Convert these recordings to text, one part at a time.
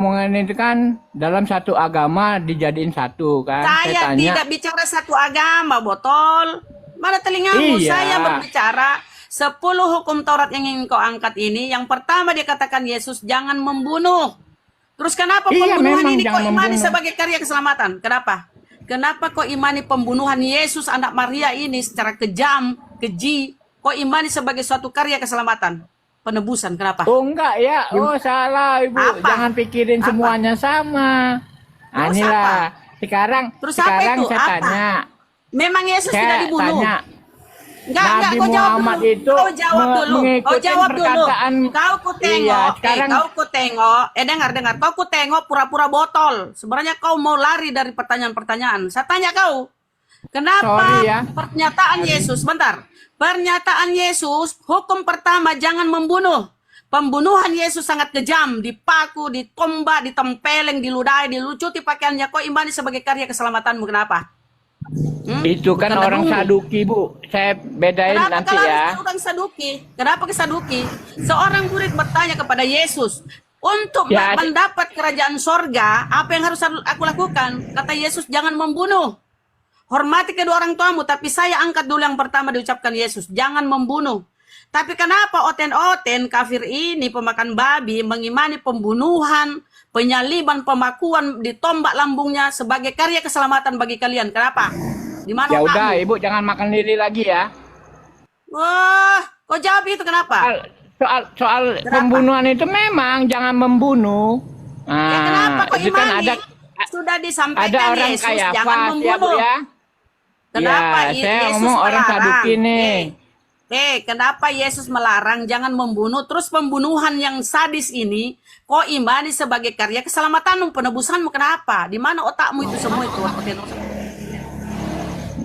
omongan itu kan dalam satu agama dijadiin satu kan. Saya tanya, tidak bicara satu agama, botol. Mana telingamu? iya, Saya berbicara 10 hukum Taurat yang ingin kau angkat ini. Yang pertama dia katakan Yesus jangan membunuh. Terus kenapa iya pembunuhan memang ini kau jangan imani membunuh. sebagai karya keselamatan? Kenapa? Kenapa kau imani pembunuhan Yesus anak Maria ini secara kejam, keji? Kau imani sebagai suatu karya keselamatan, penebusan? Kenapa? Oh enggak ya, oh salah ibu, Apa? jangan pikirin Apa? semuanya sama. Terus Inilah, sekarang Terus apa itu? saya Apa? tanya, Memang Yesus tidak saya dibunuh? tanya, Enggak, Nabi kau jawab Muhammad dulu. itu Kau jawab dulu. Kau mengikuti jawab dulu. perkataan. Kau ku Iya, tengok. sekarang Kau ku tengok. Dengar. Kau ku tengok pura-pura botol. Sebenarnya kau mau lari dari pertanyaan-pertanyaan. Saya tanya kau. Kenapa sorry ya. pernyataan Yesus, bentar. Pernyataan Yesus, hukum pertama jangan membunuh. Pembunuhan Yesus sangat kejam, dipaku, ditombak, ditempeleng, diludai, dilucuti pakaiannya. Kau imani sebagai karya keselamatanmu. Kenapa? Itu kan Bukan orang dulu. Saduki bu, saya bedain Kenapa nanti kalau ya. ada orang Saduki? Kenapa ke Saduki? Seorang murid bertanya kepada Yesus, untuk Ya, mendapat kerajaan sorga, apa yang harus aku lakukan? Kata Yesus, jangan membunuh. Hormati kedua orang tuamu, tapi saya angkat dulu yang pertama diucapkan Yesus, jangan membunuh. Tapi kenapa oten-oten kafir ini, pemakan babi, mengimani pembunuhan, penyaliban, pemakuan, ditombak lambungnya sebagai karya keselamatan bagi kalian? Kenapa? Di mana ya udah otakmu? ibu jangan makan diri lagi ya. Wah, kau jawab itu kenapa? Soal Kenapa? pembunuhan itu memang jangan membunuh. Ya kenapa kok Itu kan imani? ada Sudah ada disampaikan orang Yesus Kayafas jangan ya bu membunuh. ya. Kenapa Ya, saya Yesus ngomong orang melarang? Saduki nih. Kenapa Yesus melarang jangan membunuh? Terus pembunuhan yang sadis ini, kok imani sebagai karya keselamatanmu, penebusanmu? Kenapa? Di mana otakmu itu semua itu?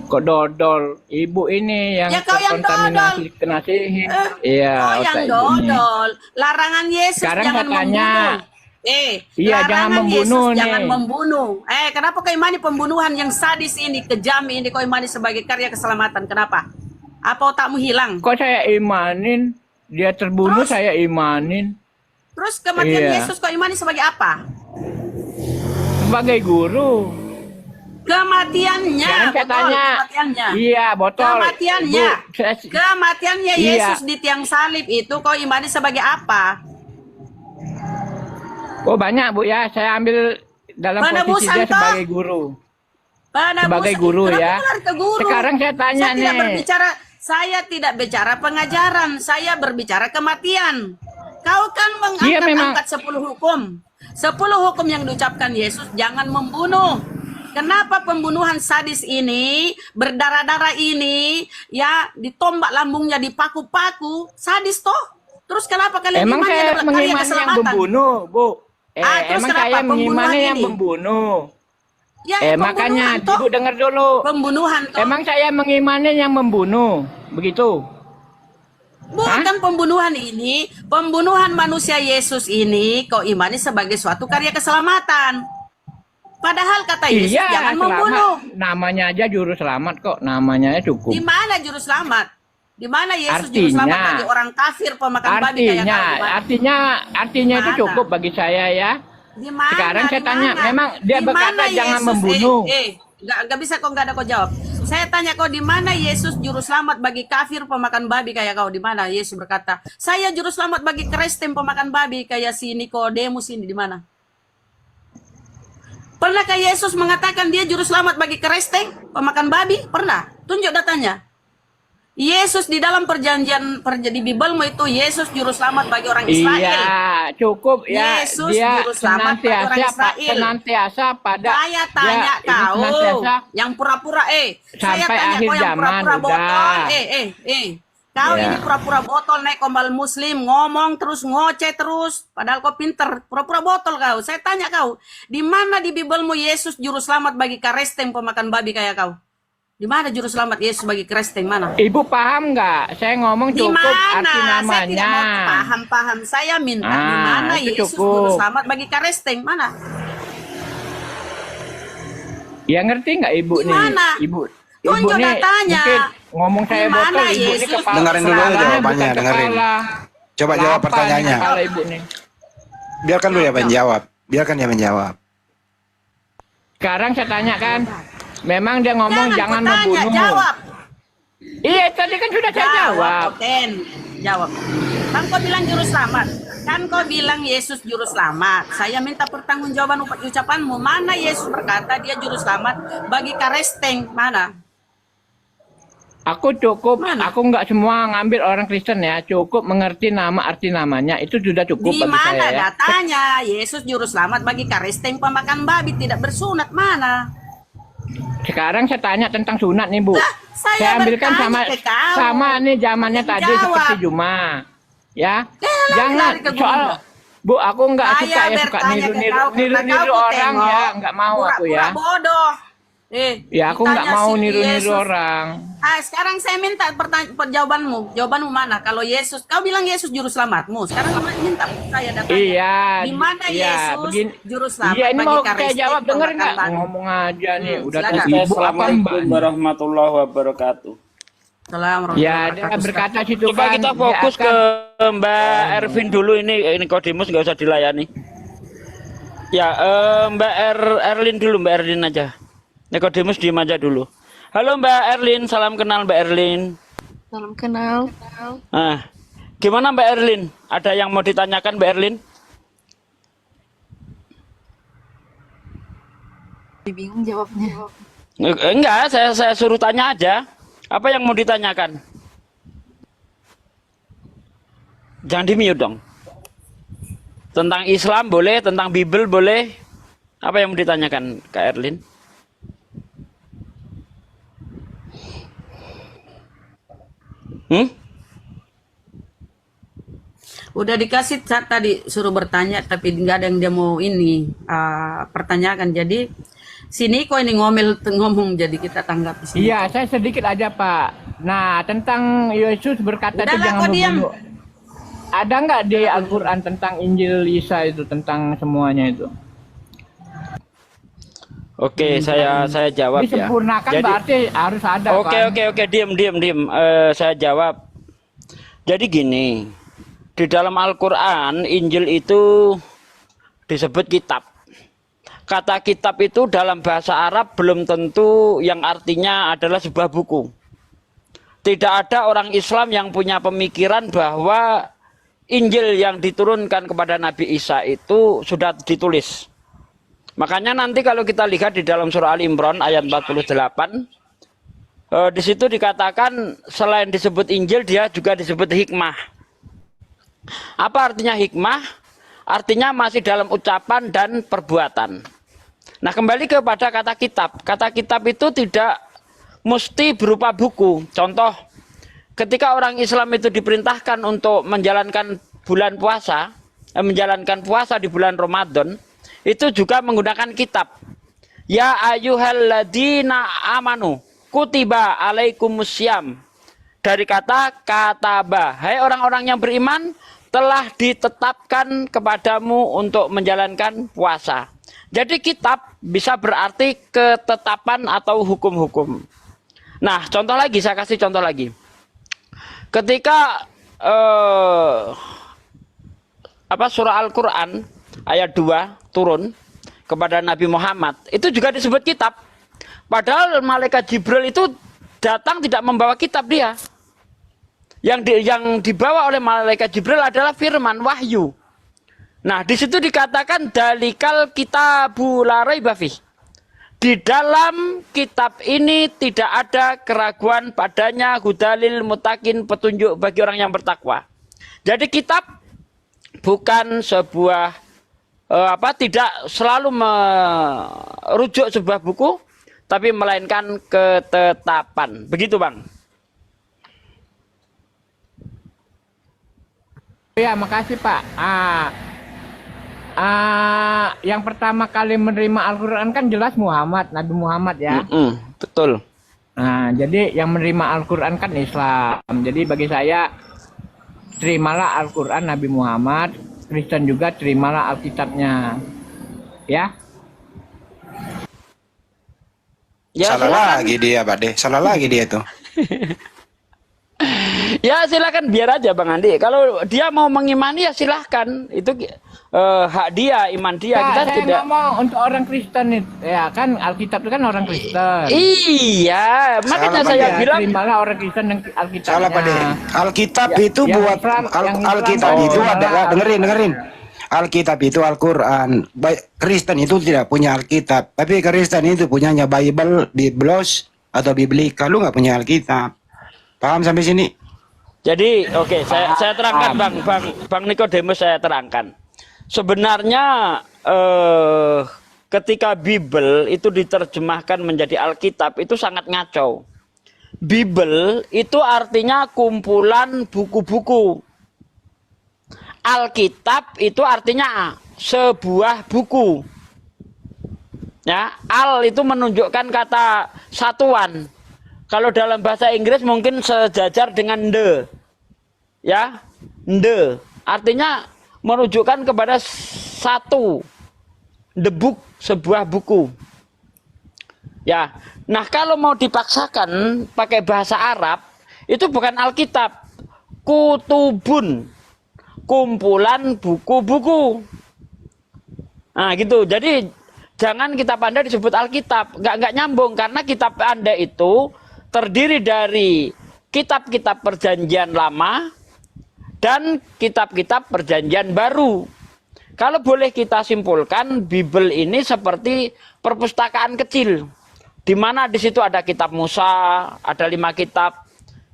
Kok dodol? Ibu ini yang Ya kau yang terkontaminasi kena sihir. Iya, Kau yang otak ibu ini. dodol. Larangan Yesus Sekarang jangan saya tanya. membunuh. Iya, jangan Larangan membunuh Yesus nih. jangan membunuh. Kenapa kau imani pembunuhan yang sadis ini, kejam ini, kau imani sebagai karya keselamatan? Kenapa? Apa otakmu hilang? Kok saya imanin? Dia terbunuh Terus? saya imanin. Terus kematian Iya. Yesus kau imani sebagai apa? Sebagai guru. Kematiannya. Sekarang saya betul, tanya. Kematiannya. Iya, botol. Kematiannya. Bu, saya- Kematiannya Iya. Yesus di tiang salib itu kau imani sebagai apa? Oh banyak bu ya, saya ambil dalam posisi Penebusan dia toh? sebagai guru. Penebusan. Sebagai guru Kenapa ya. kau lari ke guru? Sekarang saya tanya Saya tidak nih. berbicara, saya tidak bicara pengajaran, saya berbicara kematian. Kau kan Iya, memang. mengangkat 10 hukum. 10 hukum yang diucapkan Yesus, jangan membunuh. Kenapa pembunuhan sadis ini, berdarah-darah ini, ya ditombak lambungnya, dipaku-paku, sadis toh? Terus kenapa kalian Emang imani saya adalah karya mengimani yang keselamatan? membunuh, Bu. Terus Emang kenapa saya pembunuhan mengimani yang ini? membunuh. Ya, Makanya pembunuhan toh. Ibu dengar dulu. Pembunuhan toh. Emang saya mengimani yang membunuh, begitu? Bukan pembunuhan ini, pembunuhan manusia Yesus ini kau imani sebagai suatu karya keselamatan. Padahal kata Yesus Iya, jangan selamat. membunuh. Namanya aja juru selamat kok, namanya cukup. Di mana juru selamat? Di mana Yesus juru selamat Artinya- bagi orang kafir pemakan babi kayak kau? Di mana? Artinya itu Mana? cukup bagi saya ya. Di mana? Sekarang saya Di tanya, mana? memang dia Di berkata mana jangan Yesus? membunuh. Nggak bisa kau nggak ada kau jawab. Saya tanya kau di mana Yesus juru selamat bagi kafir pemakan babi kayak kau? Di mana Yesus berkata, saya juru selamat bagi Kristen pemakan babi kayak si Nikodemus ini? Di mana? Pernahkah Yesus mengatakan dia juru selamat bagi Kristen pemakan babi? Pernah? Tunjuk datanya. Yesus di dalam perjanjian di Bibelmu itu Yesus juru selamat bagi orang Israel. Iya, cukup ya. Yesus Dia juru selamat bagi orang Israel. senantiasa pada Saya tanya dia kau senantiasa yang pura-pura saya sampai tanya akhir kau yang zaman, pura-pura botol udah. kau Ya. ini pura-pura botol naik kombal muslim ngomong terus ngoceh terus padahal kau pinter pura-pura botol kau. Saya tanya kau di mana di Bibelmu Yesus juru selamat bagi Kristen pemakan babi kayak kau? Di mana juru selamat Yesus bagi Kristen mana? Ibu paham nggak? Saya ngomong Di cukup mana? arti Saya tidak namanya. mau paham-paham. Saya minta di mana itu Yesus cukup. juru selamat bagi Kristen mana? Ya ngerti nggak ibu Di nih? mana? Ibu Tunjuk nih datanya. mungkin ngomong saya Di mana botol, ibu ini Yesus? kepala. Dengerin dulu aja kepalanya jawabannya, bukan dengerin. kepala. Coba jawab Lapar nih pertanyaannya. kepala ibu nih. Biarkan dulu ya Pak jawab. Biarkan dia menjawab. Sekarang saya tanya kan, memang dia ngomong jangan kau tanya, membunuh. jawab. Iya, tadi kan sudah saya jawab. Ten. Jawab. Kan kau bilang juru selamat. Kan kau bilang Yesus juru selamat. Saya minta pertanggungjawaban ucapanmu. Mana Yesus berkata dia juru selamat bagi Karesteng? Mana? Aku cukup, Mana? aku nggak semua ngambil orang Kristen ya, cukup mengerti nama arti namanya, itu sudah cukup Di bagi mana saya ya. datanya Yesus juru selamat bagi Karesteng pemakan babi tidak bersunat? Mana? Sekarang saya tanya tentang sunat nih Bu. Lah, Saya ambilkan bertanya sama ke kau. sama nih zamannya tadi Jawab. seperti Juma, ya. Jangan lari ke soal gua. Bu, aku nggak Saya suka ya suka bertanya ke kau, karena niru kau orang kutengok. ya, nggak mau aku ya. Pura-pura bodoh. Ya aku nggak ditanya mau si niru-niru Yesus. orang. Sekarang saya minta jawabanmu. Jawabanmu mana? Kalau Yesus, kau bilang Yesus juru selamatmu. Sekarang minta saya datang. Iya. Di mana iya, Yesus begini. juru selamat Iya ini bagi mau saya Karesteng jawab denger pemakan nggak? babi? Ngomong aja nih, udah silakan. tahu ibu apa Assalamualaikum mbak? warahmatullahi wabarakatuh. Assalamualaikum Ya warahmatullahi dia wabarakatuh. berkata situ Coba kan. kita dia fokus akan- ke Mbak Ervin dulu, ini Nikodemus nggak usah dilayani. Ya, Mbak Erlin dulu, Mbak Erlin aja. Nikodemus diem aja dulu. Halo Mbak Erlin, salam kenal Mbak Erlin. Salam kenal. Nah, gimana Mbak Erlin? Ada yang mau ditanyakan Mbak Erlin? Bingung jawabnya. Enggak, saya suruh tanya aja. Apa yang mau ditanyakan? Jangan di-mute dong. Tentang Islam boleh, tentang Bible boleh. Apa yang mau ditanyakan Kak Erlin? Udah dikasih chat tadi suruh bertanya tapi nggak ada yang dia mau ini pertanyakan. Jadi sini kok ini ngomong jadi kita tanggapi sini. Iya, saya sedikit aja Pak. Nah, tentang Yesus berkata itu Udahlah, jangan kau diam. membunuh. Ada nggak di Al-Quran tentang Injil Isa itu, tentang semuanya itu? Oke, saya jawab ya. Disempurnakan Jadi, berarti harus ada Oke, kan? diam. Saya jawab. Jadi gini, di dalam Al-Quran, Injil itu disebut kitab. Kata kitab itu dalam bahasa Arab belum tentu yang artinya adalah sebuah buku. Tidak ada orang Islam yang punya pemikiran bahwa Injil yang diturunkan kepada Nabi Isa itu sudah ditulis. Makanya nanti kalau kita lihat di dalam surah Al-Imran ayat 48, di situ dikatakan selain disebut Injil dia juga disebut hikmah. Apa artinya hikmah? Artinya masih dalam ucapan dan perbuatan. Nah, kembali kepada kata kitab. Kata kitab itu tidak mesti berupa buku. Contoh, ketika orang Islam itu diperintahkan untuk menjalankan bulan puasa, menjalankan puasa di bulan Ramadan, itu juga menggunakan kitab. Ya ayyuhalladzina amanu kutiba alaikumussyam. Dari kata kataba. Hai orang-orang yang beriman, telah ditetapkan kepadamu untuk menjalankan puasa. Jadi kitab bisa berarti ketetapan atau hukum-hukum. Nah, contoh lagi, saya kasih contoh lagi. Ketika surah Al-Quran ayat 2 turun kepada Nabi Muhammad, itu juga disebut kitab. Padahal malaikat Jibril itu datang tidak membawa kitab dia. Yang dibawa oleh malaikat Jibril adalah firman wahyu. Nah, di situ dikatakan dalikal kitabu la raiba fih. Di dalam kitab ini tidak ada keraguan padanya, hudalil mutakin, petunjuk bagi orang yang bertakwa. Jadi kitab bukan sebuah tidak selalu merujuk sebuah buku, tapi melainkan ketetapan. Begitu, Bang. Ya, makasih Pak. Yang pertama kali menerima Al-Quran kan jelas Muhammad, Nabi Muhammad ya. Betul. Nah, jadi yang menerima Al-Quran kan Islam. Jadi bagi saya, terimalah Al-Quran Nabi Muhammad, Kristen juga terimalah Alkitabnya. Ya. Ya, Salah silakan. lagi dia, Pak De. Salah lagi dia tuh. Ya silakan biar aja Bang Andi. Kalau dia mau mengimani ya silahkan. Itu hak dia, iman dia. Nah, Kita saya tidak. ngomong untuk orang Kristen itu, ya kan Alkitab itu kan orang Kristen. Iya, makanya Salah, saya Pak. bilang Terimalah orang Kristen dan Alkitabnya. Salah Pak De. Alkitab Ya, itu yang buat Islam- yang Islam Alkitab tadi itu adalah adalah dengerin. Alkitab itu Al-Quran. Kristen itu tidak punya Alkitab, tapi Kristen itu punyanya Bible, Biblos atau Biblika. Lu nggak punya Alkitab. Paham sampai sini? jadi oke, saya terangkan Bang Nikodemus, saya terangkan. Sebenarnya ketika Bible itu diterjemahkan menjadi Alkitab itu sangat ngaco. Bible itu artinya kumpulan buku-buku. Alkitab itu artinya sebuah buku. Ya, al itu menunjukkan kata satuan. Kalau dalam bahasa Inggris mungkin sejajar dengan the. Ya, the artinya menunjukkan kepada satu. The book, sebuah buku. Ya. Nah, kalau mau dipaksakan pakai bahasa Arab, itu bukan Alkitab. Kutubun. Kumpulan buku-buku. Nah, gitu. Jadi jangan kitab Anda disebut Alkitab. Nggak nyambung karena kitab Anda itu terdiri dari kitab-kitab perjanjian lama dan kitab-kitab perjanjian baru. Kalau boleh kita simpulkan, Bible ini seperti perpustakaan kecil, di mana di situ ada kitab Musa, ada 5 kitab,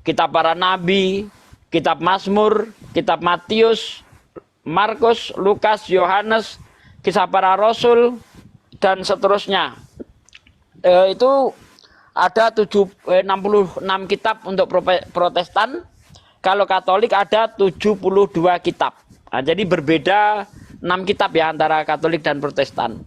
kitab para nabi, kitab Mazmur, kitab Matius, Markus, Lukas, Yohanes, kisah para rasul, dan seterusnya. Itu ada 66 kitab untuk Protestan. Kalau Katolik ada 72 kitab. Nah, jadi berbeda 6 kitab ya antara Katolik dan Protestan.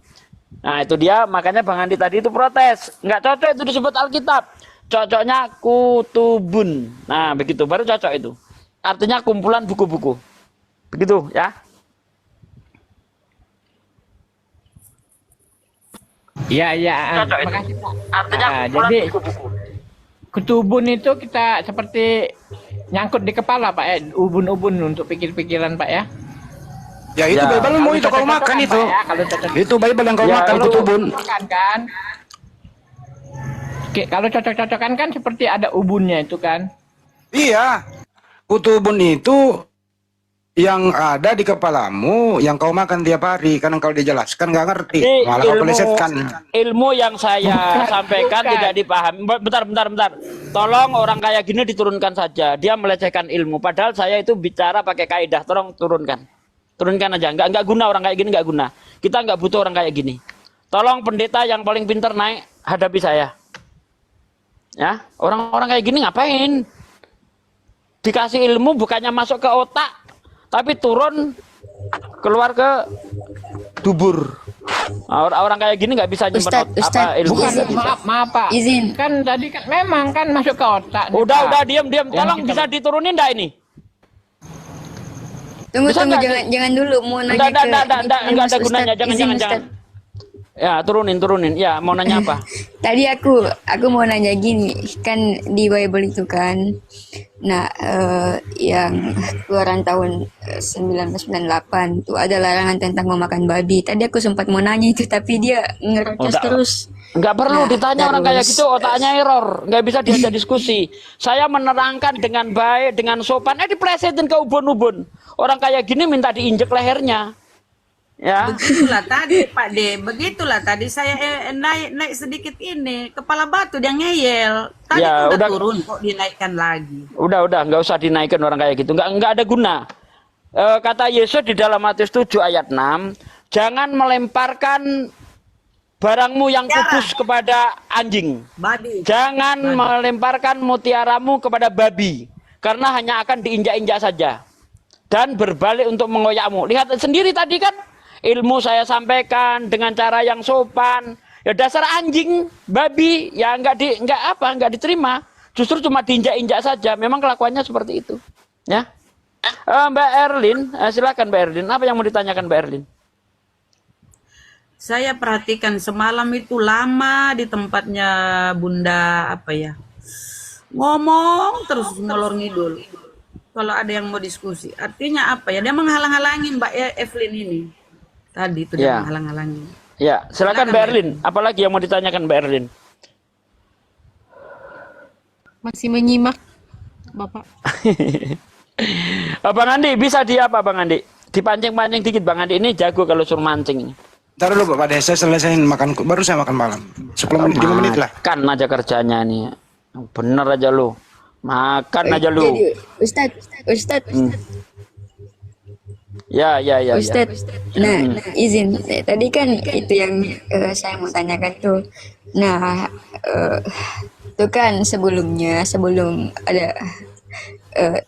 Nah, itu dia, makanya Bang Andi tadi itu protes. Nggak cocok itu disebut Alkitab. Cocoknya kutubun. Nah, begitu baru cocok itu. Artinya kumpulan buku-buku. Begitu ya. Iya. Cocok itu. Makasih, Pak. Artinya Nah, kumpulan jadi buku-buku. kutubun itu kita seperti nyangkut di kepala Pak ya, ubun-ubun untuk pikir-pikiran Pak ya. Ya itu Ya. Bible-mu Kalau itu kau cocok-cocokan, makan Pak, itu. ya, kalau cocok. Itu Bible yang kau Ya, makan kalau- kutubun. Kan? Kalau cocok-cocokan kan seperti ada ubunnya itu kan. Iya. Kutubun itu yang ada di kepalamu, yang kau makan tiap hari. Karena kalau dijelaskan nggak ngerti, Ini malah kau pelesetkan. ilmu yang saya Bukan, sampaikan bukan. tidak dipahami. Bentar. Tolong orang kayak gini diturunkan saja. Dia melecehkan ilmu. Padahal saya itu bicara pakai kaidah. Tolong turunkan. Turunkan aja. Nggak guna orang kayak gini, nggak guna. Kita nggak butuh orang kayak gini. Tolong pendeta yang paling pinter naik hadapi saya. Ya, orang-orang kayak gini ngapain? Dikasih ilmu bukannya masuk ke otak, tapi turun keluar ke dubur. Nah, orang kayak gini nggak bisa nyimpen Ustadz, ilmu. Bukan, Izin. maaf Pak. Izin. Kan tadi kan memang kan masuk ke otak. nih, Pak. Udah diam. Yang Tolong kita- bisa diturunin dah ini. Tunggu, Bisa nggak jangan dulu mau nanya ke Enggak ada gunanya. Izin, Jangan. Ustadz. Ya, turunin. Ya, mau nanya apa? Tadi aku mau nanya gini, kan di Bible itu kan, nah yang keluaran tahun 1998 tuh ada larangan tentang memakan babi. Tadi aku sempat mau nanya itu, tapi dia ngerocos Enggak. terus. Enggak perlu Nah, ditanya orang kayak terus. gitu, otaknya error. Enggak bisa diajak diskusi. Saya menerangkan dengan baik, dengan sopan. Diplesetin ke ubun-ubun. Orang kayak gini minta diinjek lehernya. Ya. Begitulah tadi Pak D, begitulah tadi saya naik sedikit ini kepala batu dia ngeyel. Tadi Ya, udah udah. turun kok dinaikkan lagi. Udah, nggak usah dinaikkan orang kayak gitu. Nggak ada guna. Kata Yesus di dalam Matius 7 ayat 6, jangan melemparkan barangmu yang kudus kepada anjing. Babi. Jangan melemparkan mutiaramu kepada babi, karena hanya akan diinjak-injak saja dan berbalik untuk mengoyakmu. Lihat sendiri tadi kan, ilmu saya sampaikan dengan cara yang sopan. Ya dasar anjing, babi, ya nggak diterima. Justru cuma diinjak-injak saja. Memang kelakuannya seperti itu. Ya, Mbak Erlin, silakan Mbak Erlin. Apa yang mau ditanyakan Mbak Erlin? Saya perhatikan semalam itu lama di tempatnya Bunda apa ya. Ngomong terus ngelor ngidul. kalau ada yang mau diskusi. Artinya apa ya? Dia menghalang-halangin Mbak Evelyn ini. Tadi itu dia Ya. menghalang-halangin. Ya, silakan Silakan, Mbak Mbak Erlin. Apalagi yang mau ditanyakan Mbak Erlin? Masih menyimak, Bapak. Bang Andi, bisa di apa Bang Andi? Dipancing-pancing dikit Bang Andi, ini jago kalau suruh mancing. Ntar dulu Pak Desa selesaiin makan, baru saya makan malam. 10 menit, 5 menit lah. Makan aja kerjanya nih. Bener aja lu. Makan aja lu. Jadi, Ustadz, Ya. Ustadz. Nah, izin. Tadi kan itu yang saya mau tanyakan tuh. Nah, itu kan sebelum ada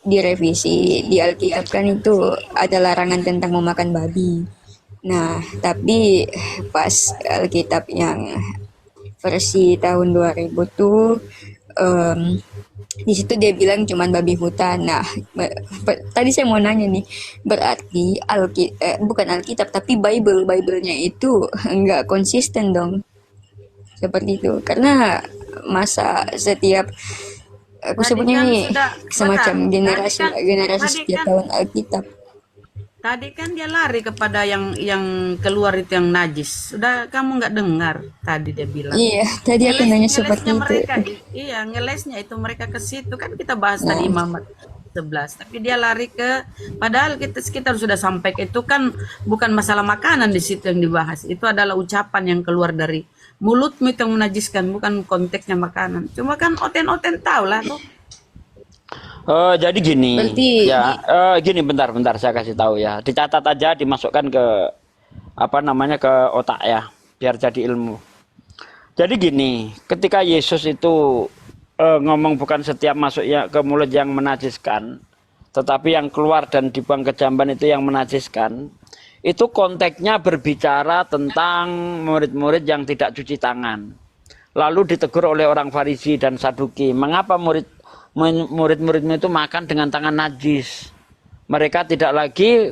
direvisi di Alkitab kan itu ada larangan tentang memakan babi. Nah, tapi pas Alkitab yang versi tahun 2000 tuh di situ dia bilang cuman babi hutan. Nah, tadi saya mau nanya nih, berarti bukan Alkitab tapi Bible-nya itu enggak konsisten dong. Seperti itu. Karena masa setiap aku Tadi sebutnya kan nih sudah, semacam bentar. generasi Tadi setiap kan- tahun Alkitab. Tadi kan dia lari kepada yang keluar itu yang najis. Sudah kamu nggak dengar tadi dia bilang. Iya, tadi aku nanya seperti Ngelesnya itu. mereka, iya ngelesnya itu mereka ke situ kan kita bahas tadi Imamat 11. Tapi dia lari ke, padahal kita sudah sampai itu kan bukan masalah makanan di situ yang dibahas. Itu adalah ucapan yang keluar dari mulutmu itu yang menajiskan, bukan konteksnya makanan. Cuma kan oten-oten tahu lah tuh. Jadi gini, Berarti ya, gini bentar saya kasih tahu ya. Dicatat aja, dimasukkan ke ke otak ya, biar jadi ilmu. Jadi gini, ketika Yesus itu ngomong bukan setiap masuk ya ke mulut yang menajiskan, tetapi yang keluar dan dibuang ke jamban itu yang menajiskan. Itu konteksnya berbicara tentang murid-murid yang tidak cuci tangan. Lalu ditegur oleh orang Farisi dan Saduki, mengapa murid-muridmu itu makan dengan tangan najis? Mereka tidak lagi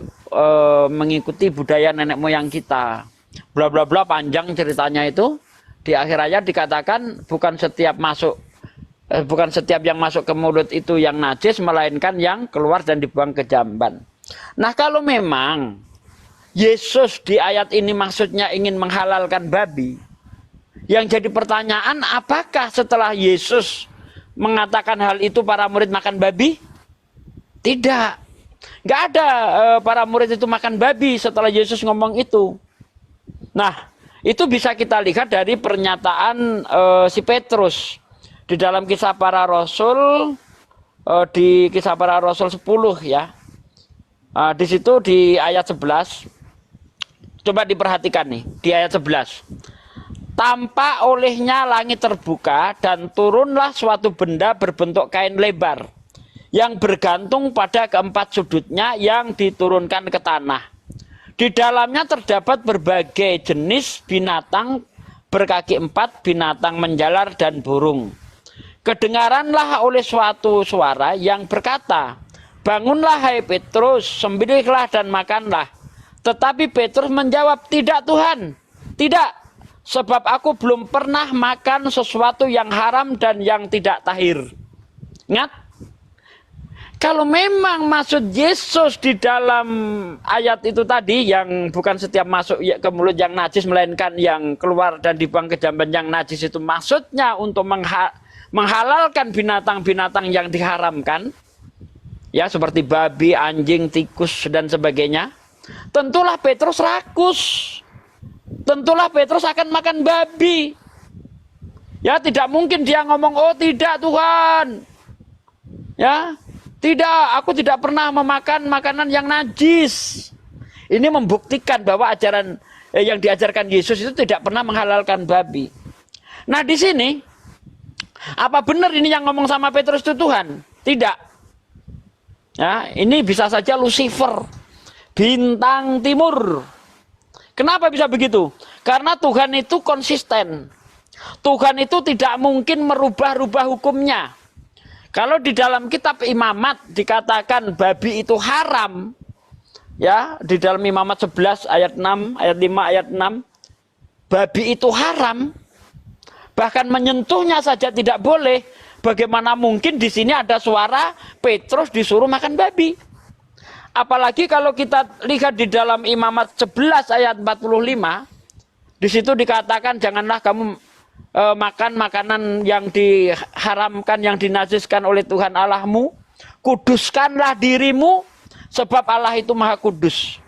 mengikuti budaya nenek moyang kita. Bla bla bla, panjang ceritanya itu. Di akhir ayat dikatakan bukan setiap yang masuk ke mulut itu yang najis, melainkan yang keluar dan dibuang ke jamban. Nah, kalau memang Yesus di ayat ini maksudnya ingin menghalalkan babi, yang jadi pertanyaan, apakah setelah Yesus mengatakan hal itu para murid makan babi? Tidak. Nggak ada para murid itu makan babi setelah Yesus ngomong itu. Nah, itu bisa kita lihat dari pernyataan si Petrus di dalam Kisah Para Rasul, di Kisah Para Rasul 10 ya. Di situ di ayat 11, coba diperhatikan nih, di ayat 11. Tampak olehnya langit terbuka dan turunlah suatu benda berbentuk kain lebar yang bergantung pada keempat sudutnya yang diturunkan ke tanah. Di dalamnya terdapat berbagai jenis binatang berkaki 4, binatang menjalar dan burung. Kedengaranlah oleh suatu suara yang berkata, "Bangunlah hai Petrus, sembelihlah dan makanlah." Tetapi Petrus menjawab, "Tidak Tuhan, tidak. Sebab aku belum pernah makan sesuatu yang haram dan yang tidak tahir." Ingat? Kalau memang maksud Yesus di dalam ayat itu tadi, yang bukan setiap masuk ke mulut yang najis, melainkan yang keluar dan dibuang ke jamban yang najis, itu maksudnya untuk menghalalkan binatang-binatang yang diharamkan, ya seperti babi, anjing, tikus, dan sebagainya, tentulah Petrus rakus. Tentulah Petrus akan makan babi. Ya, tidak mungkin dia ngomong, "Oh tidak Tuhan. Ya, tidak, aku tidak pernah memakan makanan yang najis." Ini membuktikan bahwa ajaran yang diajarkan Yesus itu tidak pernah menghalalkan babi. Nah, di sini apa benar ini yang ngomong sama Petrus itu Tuhan? Tidak. Ya, ini bisa saja Lucifer, bintang timur. Kenapa bisa begitu? Karena Tuhan itu konsisten. Tuhan itu tidak mungkin merubah-rubah hukumnya. Kalau di dalam kitab Imamat dikatakan babi itu haram, ya, di dalam Imamat 11 ayat 6, ayat 5, ayat 6, babi itu haram, bahkan menyentuhnya saja tidak boleh, Bagaimana mungkin di sini ada suara Petrus disuruh makan babi? Apalagi kalau kita lihat di dalam Imamat 11 ayat 45, di situ dikatakan janganlah kamu makan makanan yang diharamkan, yang dinajiskan oleh Tuhan Allahmu. Kuduskanlah dirimu, sebab Allah itu maha kudus.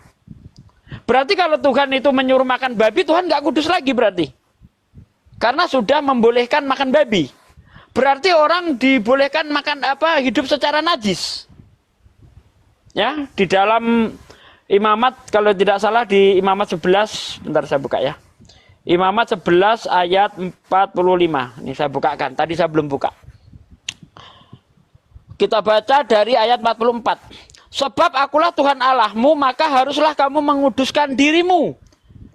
Berarti kalau Tuhan itu menyuruh makan babi, Tuhan nggak kudus lagi berarti. Karena sudah membolehkan makan babi. Berarti orang dibolehkan makan hidup secara najis. Ya, di dalam Imamat, kalau tidak salah di Imamat 11, bentar saya buka ya. Imamat 11 ayat 45. Ini saya bukakan, tadi saya belum buka. Kita baca dari ayat 44. Sebab akulah Tuhan Allahmu, maka haruslah kamu menguduskan dirimu.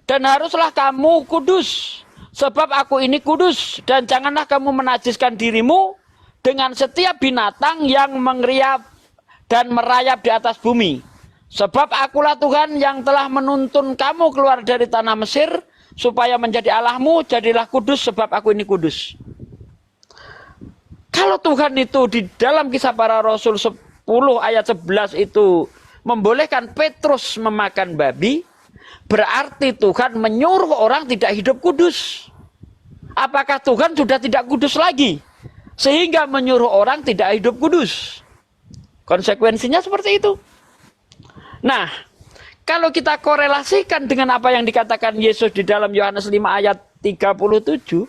Dan haruslah kamu kudus. Sebab aku ini kudus, dan janganlah kamu menajiskan dirimu dengan setiap binatang yang mengeriap dan merayap di atas bumi. Sebab akulah Tuhan yang telah menuntun kamu keluar dari tanah Mesir, supaya menjadi Allahmu, jadilah kudus sebab aku ini kudus. Kalau Tuhan itu di dalam Kisah Para Rasul 10 ayat 11 itu membolehkan Petrus memakan babi, berarti Tuhan menyuruh orang tidak hidup kudus. Apakah Tuhan sudah tidak kudus lagi? Sehingga menyuruh orang tidak hidup kudus. Konsekuensinya seperti itu. Nah, kalau kita korelasikan dengan apa yang dikatakan Yesus di dalam Yohanes 5 ayat 37,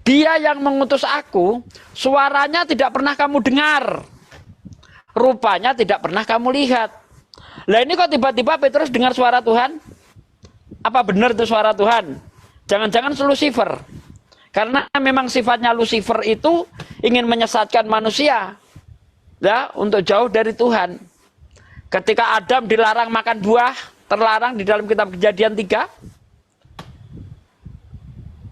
Dia yang mengutus aku, suaranya tidak pernah kamu dengar. Rupanya tidak pernah kamu lihat. Lah ini kok tiba-tiba Petrus dengar suara Tuhan? Apa benar itu suara Tuhan? Jangan-jangan Lucifer. Karena memang sifatnya Lucifer itu ingin menyesatkan manusia, ya, untuk jauh dari Tuhan. Ketika Adam dilarang makan buah, terlarang di dalam kitab Kejadian 3,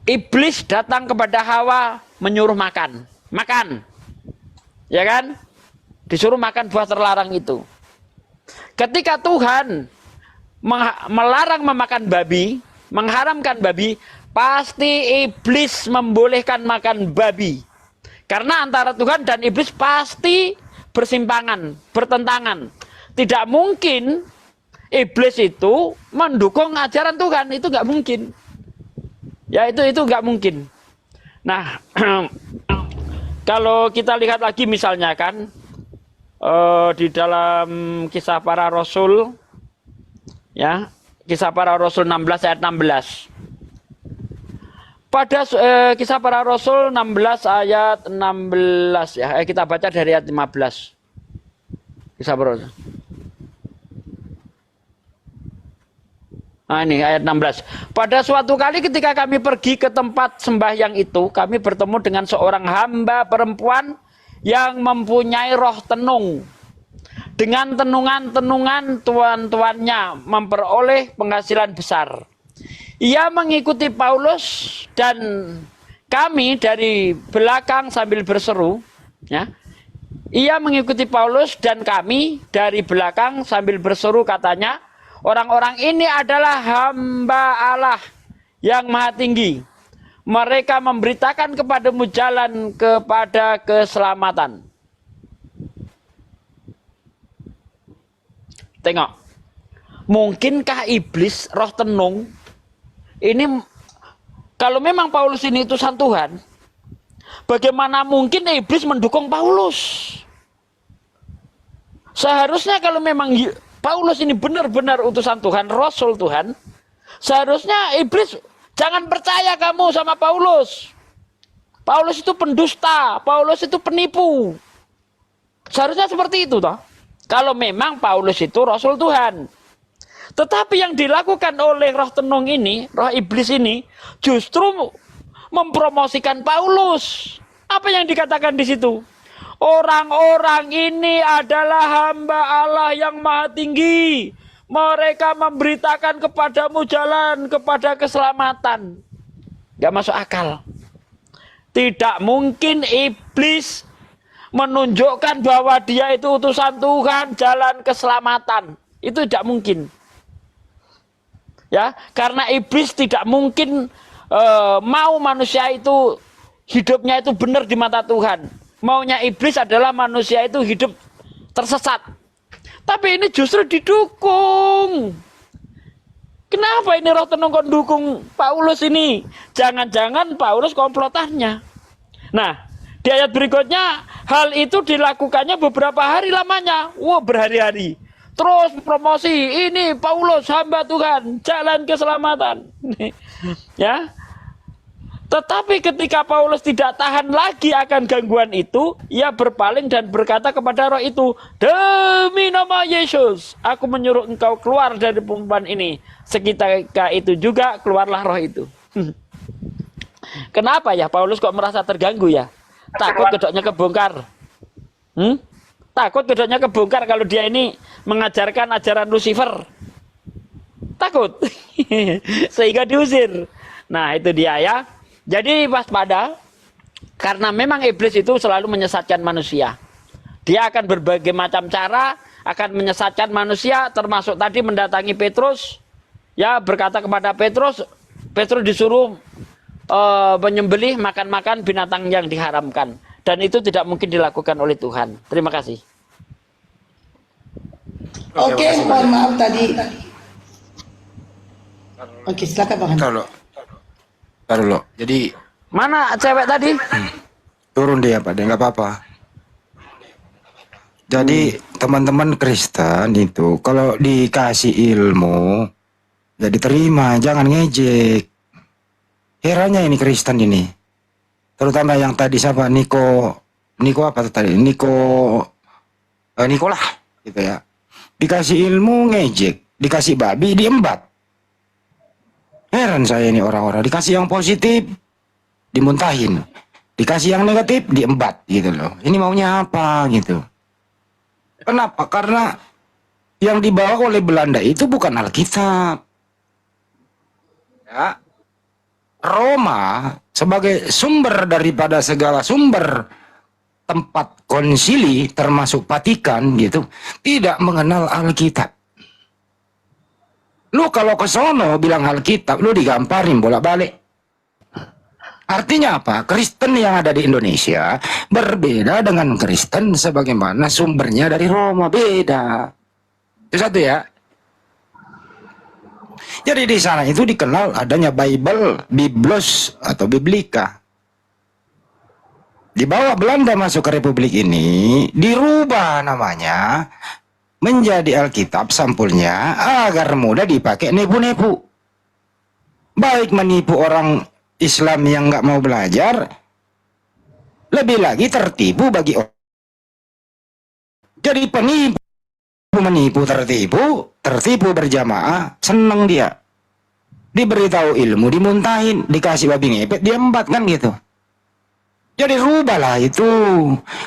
iblis datang kepada Hawa menyuruh makan. Makan. Ya kan? Disuruh makan buah terlarang itu. Ketika Tuhan melarang memakan babi, mengharamkan babi, pasti iblis membolehkan makan babi. Karena antara Tuhan dan iblis pasti bersimpangan, bertentangan. Tidak mungkin iblis itu mendukung ajaran Tuhan, itu nggak mungkin. Ya itu nggak mungkin. Nah, kalau kita lihat lagi misalnya kan, di dalam Kisah Para Rasul, ya, Kisah Para Rasul 16 ayat 16. Pada Kisah Para Rasul 16 ayat 16 ya, kita baca dari ayat 15. Kisah Para Rasul. Nah ini ayat 16. Pada suatu kali ketika kami pergi ke tempat sembahyang itu, kami bertemu dengan seorang hamba perempuan yang mempunyai roh tenung. Dengan tenungan-tenungan tuan-tuannya memperoleh penghasilan besar. Ia mengikuti Paulus dan kami dari belakang sambil berseru, ya. Ia mengikuti Paulus dan kami dari belakang sambil berseru, katanya, orang-orang ini adalah hamba Allah yang maha tinggi. Mereka memberitakan kepadamu jalan kepada keselamatan. Tengok, mungkinkah iblis roh tenung ini, kalau memang Paulus ini utusan Tuhan, bagaimana mungkin iblis mendukung Paulus? Seharusnya kalau memang Paulus ini benar-benar utusan Tuhan, Rasul Tuhan, seharusnya iblis jangan percaya kamu sama Paulus. Paulus itu pendusta, Paulus itu penipu. Seharusnya seperti itu toh. Kalau memang Paulus itu Rasul Tuhan. Tetapi yang dilakukan oleh roh tenung ini, roh iblis ini, justru mempromosikan Paulus. Apa yang dikatakan di situ? Orang-orang ini adalah hamba Allah yang maha tinggi. Mereka memberitakan kepadamu jalan kepada keselamatan. Gak masuk akal. Tidak mungkin iblis menunjukkan bahwa dia itu utusan Tuhan, jalan keselamatan. Itu tidak mungkin. Ya, karena iblis tidak mungkin mau manusia itu hidupnya itu benar di mata Tuhan. Maunya iblis adalah manusia itu hidup tersesat. Tapi ini justru didukung. Kenapa ini Roh Tenung kon dukung Paulus ini? Jangan-jangan Paulus komplotannya. Nah, di ayat berikutnya, hal itu dilakukannya beberapa hari lamanya. Wah, berhari-hari. Terus promosi, ini Paulus hamba Tuhan, jalan keselamatan. Ya. Tetapi ketika Paulus tidak tahan lagi akan gangguan itu, ia berpaling dan berkata kepada roh itu, demi nama Yesus, aku menyuruh engkau keluar dari perempuan ini. Seketika itu juga keluarlah roh itu. Kenapa ya Paulus kok merasa terganggu ya? Takut kedoknya kebongkar. Takut kedoknya kebongkar kalau dia ini mengajarkan ajaran Lucifer. Takut. Sehingga diusir. Nah, itu dia ya. Jadi waspada, karena memang iblis itu selalu menyesatkan manusia. Dia akan berbagai macam cara, akan menyesatkan manusia, termasuk tadi mendatangi Petrus, ya berkata kepada Petrus, Petrus disuruh menyembelih makan-makan binatang yang diharamkan. Dan itu tidak mungkin dilakukan oleh Tuhan. Terima kasih. Oke, mohon maaf tadi. Oke, silakan Bang. Taruh lo. Jadi Mana cewek tadi? turun dia Pak, dia nggak apa-apa. Jadi teman-teman Kristen itu kalau dikasih ilmu ya diterima, jangan ngejek. Herannya ini Kristen ini. Terutama yang tadi siapa? Niko apa tuh tadi? Nikolah gitu ya. Dikasih ilmu ngejek, dikasih babi diembat. Heran saya ini orang-orang, dikasih yang positif dimuntahin, dikasih yang negatif diembat gitu loh. Ini maunya apa gitu? Kenapa? Karena yang dibawa oleh Belanda itu bukan Alkitab. Ya. Roma sebagai sumber daripada segala sumber tempat konsili termasuk Vatikan gitu, tidak mengenal Alkitab. Lu kalau ke sono bilang Alkitab, lu digamparin bolak-balik. Artinya apa? Kristen yang ada di Indonesia berbeda dengan Kristen sebagaimana sumbernya dari Roma, beda. Itu satu ya. Jadi di sana itu dikenal adanya Bible, Biblos atau Biblika. Di bawah Belanda masuk ke Republik ini, dirubah namanya menjadi Alkitab sampulnya agar mudah dipakai nepu-nepu. Baik menipu orang Islam yang nggak mau belajar, lebih lagi tertipu bagi orang. Jadi penipu menipu tertipu berjamaah, seneng dia. Diberitahu ilmu dimuntahin, dikasih babi ngepet diembat kan gitu. Jadi rubahlah itu.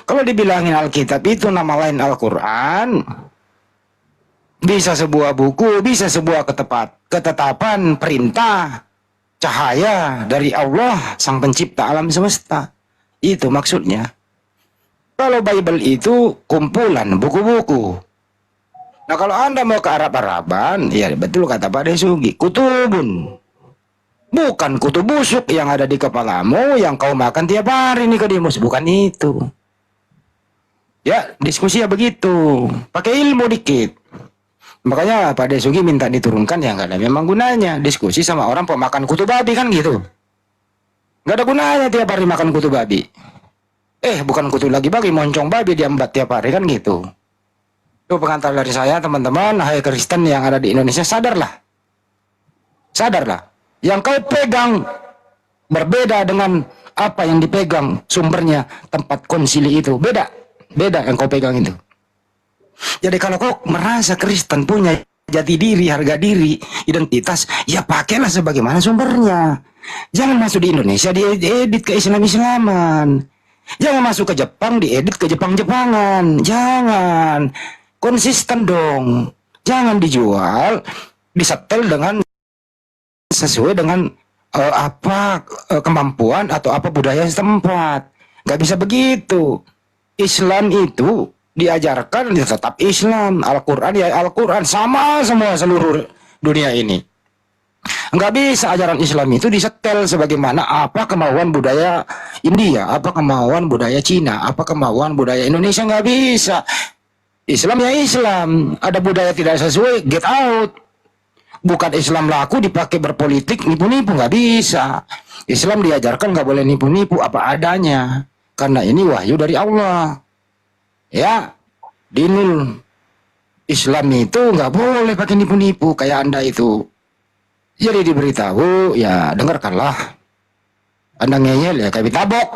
Kalau dibilangin Alkitab itu nama lain Al-Quran, bisa sebuah buku, bisa sebuah ketetapan, perintah, cahaya dari Allah sang pencipta alam semesta. Itu maksudnya. Kalau Bible itu kumpulan buku-buku. Nah kalau Anda mau ke Arab-Araban, ya betul kata Pak Desugi, kutubun. Bukan kutu busuk yang ada di kepalamu, yang kau makan tiap hari Nikodemus. Bukan itu. Ya, diskusi ya begitu. Pakai ilmu dikit. Makanya Pak Desugi minta diturunkan, ya nggak ada memang gunanya. Diskusi sama orang pemakan kutu babi kan gitu. Nggak ada gunanya tiap hari makan kutu babi. Bukan kutu lagi babi, moncong babi diambat tiap hari kan gitu. Itu pengantar dari saya teman-teman, hai Kristen yang ada di Indonesia, sadarlah. Sadarlah. Yang kau pegang berbeda dengan apa yang dipegang sumbernya tempat konsili itu. Beda yang kau pegang itu. Jadi kalau kau merasa Kristen punya jati diri, harga diri, identitas, ya pakailah sebagaimana sumbernya. Jangan masuk di Indonesia diedit ke Islam-Islaman. Jangan masuk ke Jepang diedit ke Jepang-Jepangan. Jangan. Konsisten dong. Jangan dijual, disetel dengan sesuai dengan kemampuan atau apa budaya setempat. Nggak bisa begitu. Islam itu diajarkan ya tetap Islam, Al-Quran ya Al-Quran, sama semua seluruh dunia ini. Nggak bisa ajaran Islam itu disetel sebagaimana apa kemauan budaya India, apa kemauan budaya Cina, apa kemauan budaya Indonesia, nggak bisa. Islam ya Islam, ada budaya tidak sesuai, get out. Bukan Islam laku dipakai berpolitik, nipu-nipu, nggak bisa. Islam diajarkan nggak boleh nipu-nipu, apa adanya. Karena ini wahyu dari Allah. Ya, dinul Islam itu nggak boleh pakai nipu-nipu kayak Anda itu. Jadi diberitahu, ya dengarkanlah. Anda ngeyel ya kami tabok.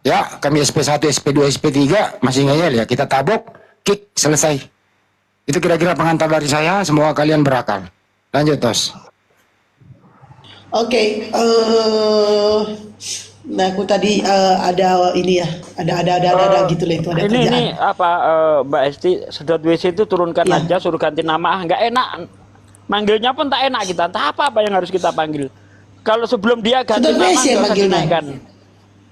Ya, kami SP1, SP2, SP3 masih ngeyel ya, kita tabok, kick, selesai. Itu kira-kira pengantar dari saya, semoga kalian berakal. Lanjut, Tos. Oke, nah aku tadi ada ini ya, ada gitu lah itu ada Ini kerjaan. apa Mbak Esti, sedot WC itu turunkan Ya. aja, suruh ganti nama, nggak enak. Manggilnya pun tak enak kita. Entah apa yang harus kita panggil. Kalau sebelum dia ganti Sedot nama WC nggak usah manggilnya. dinaikkan.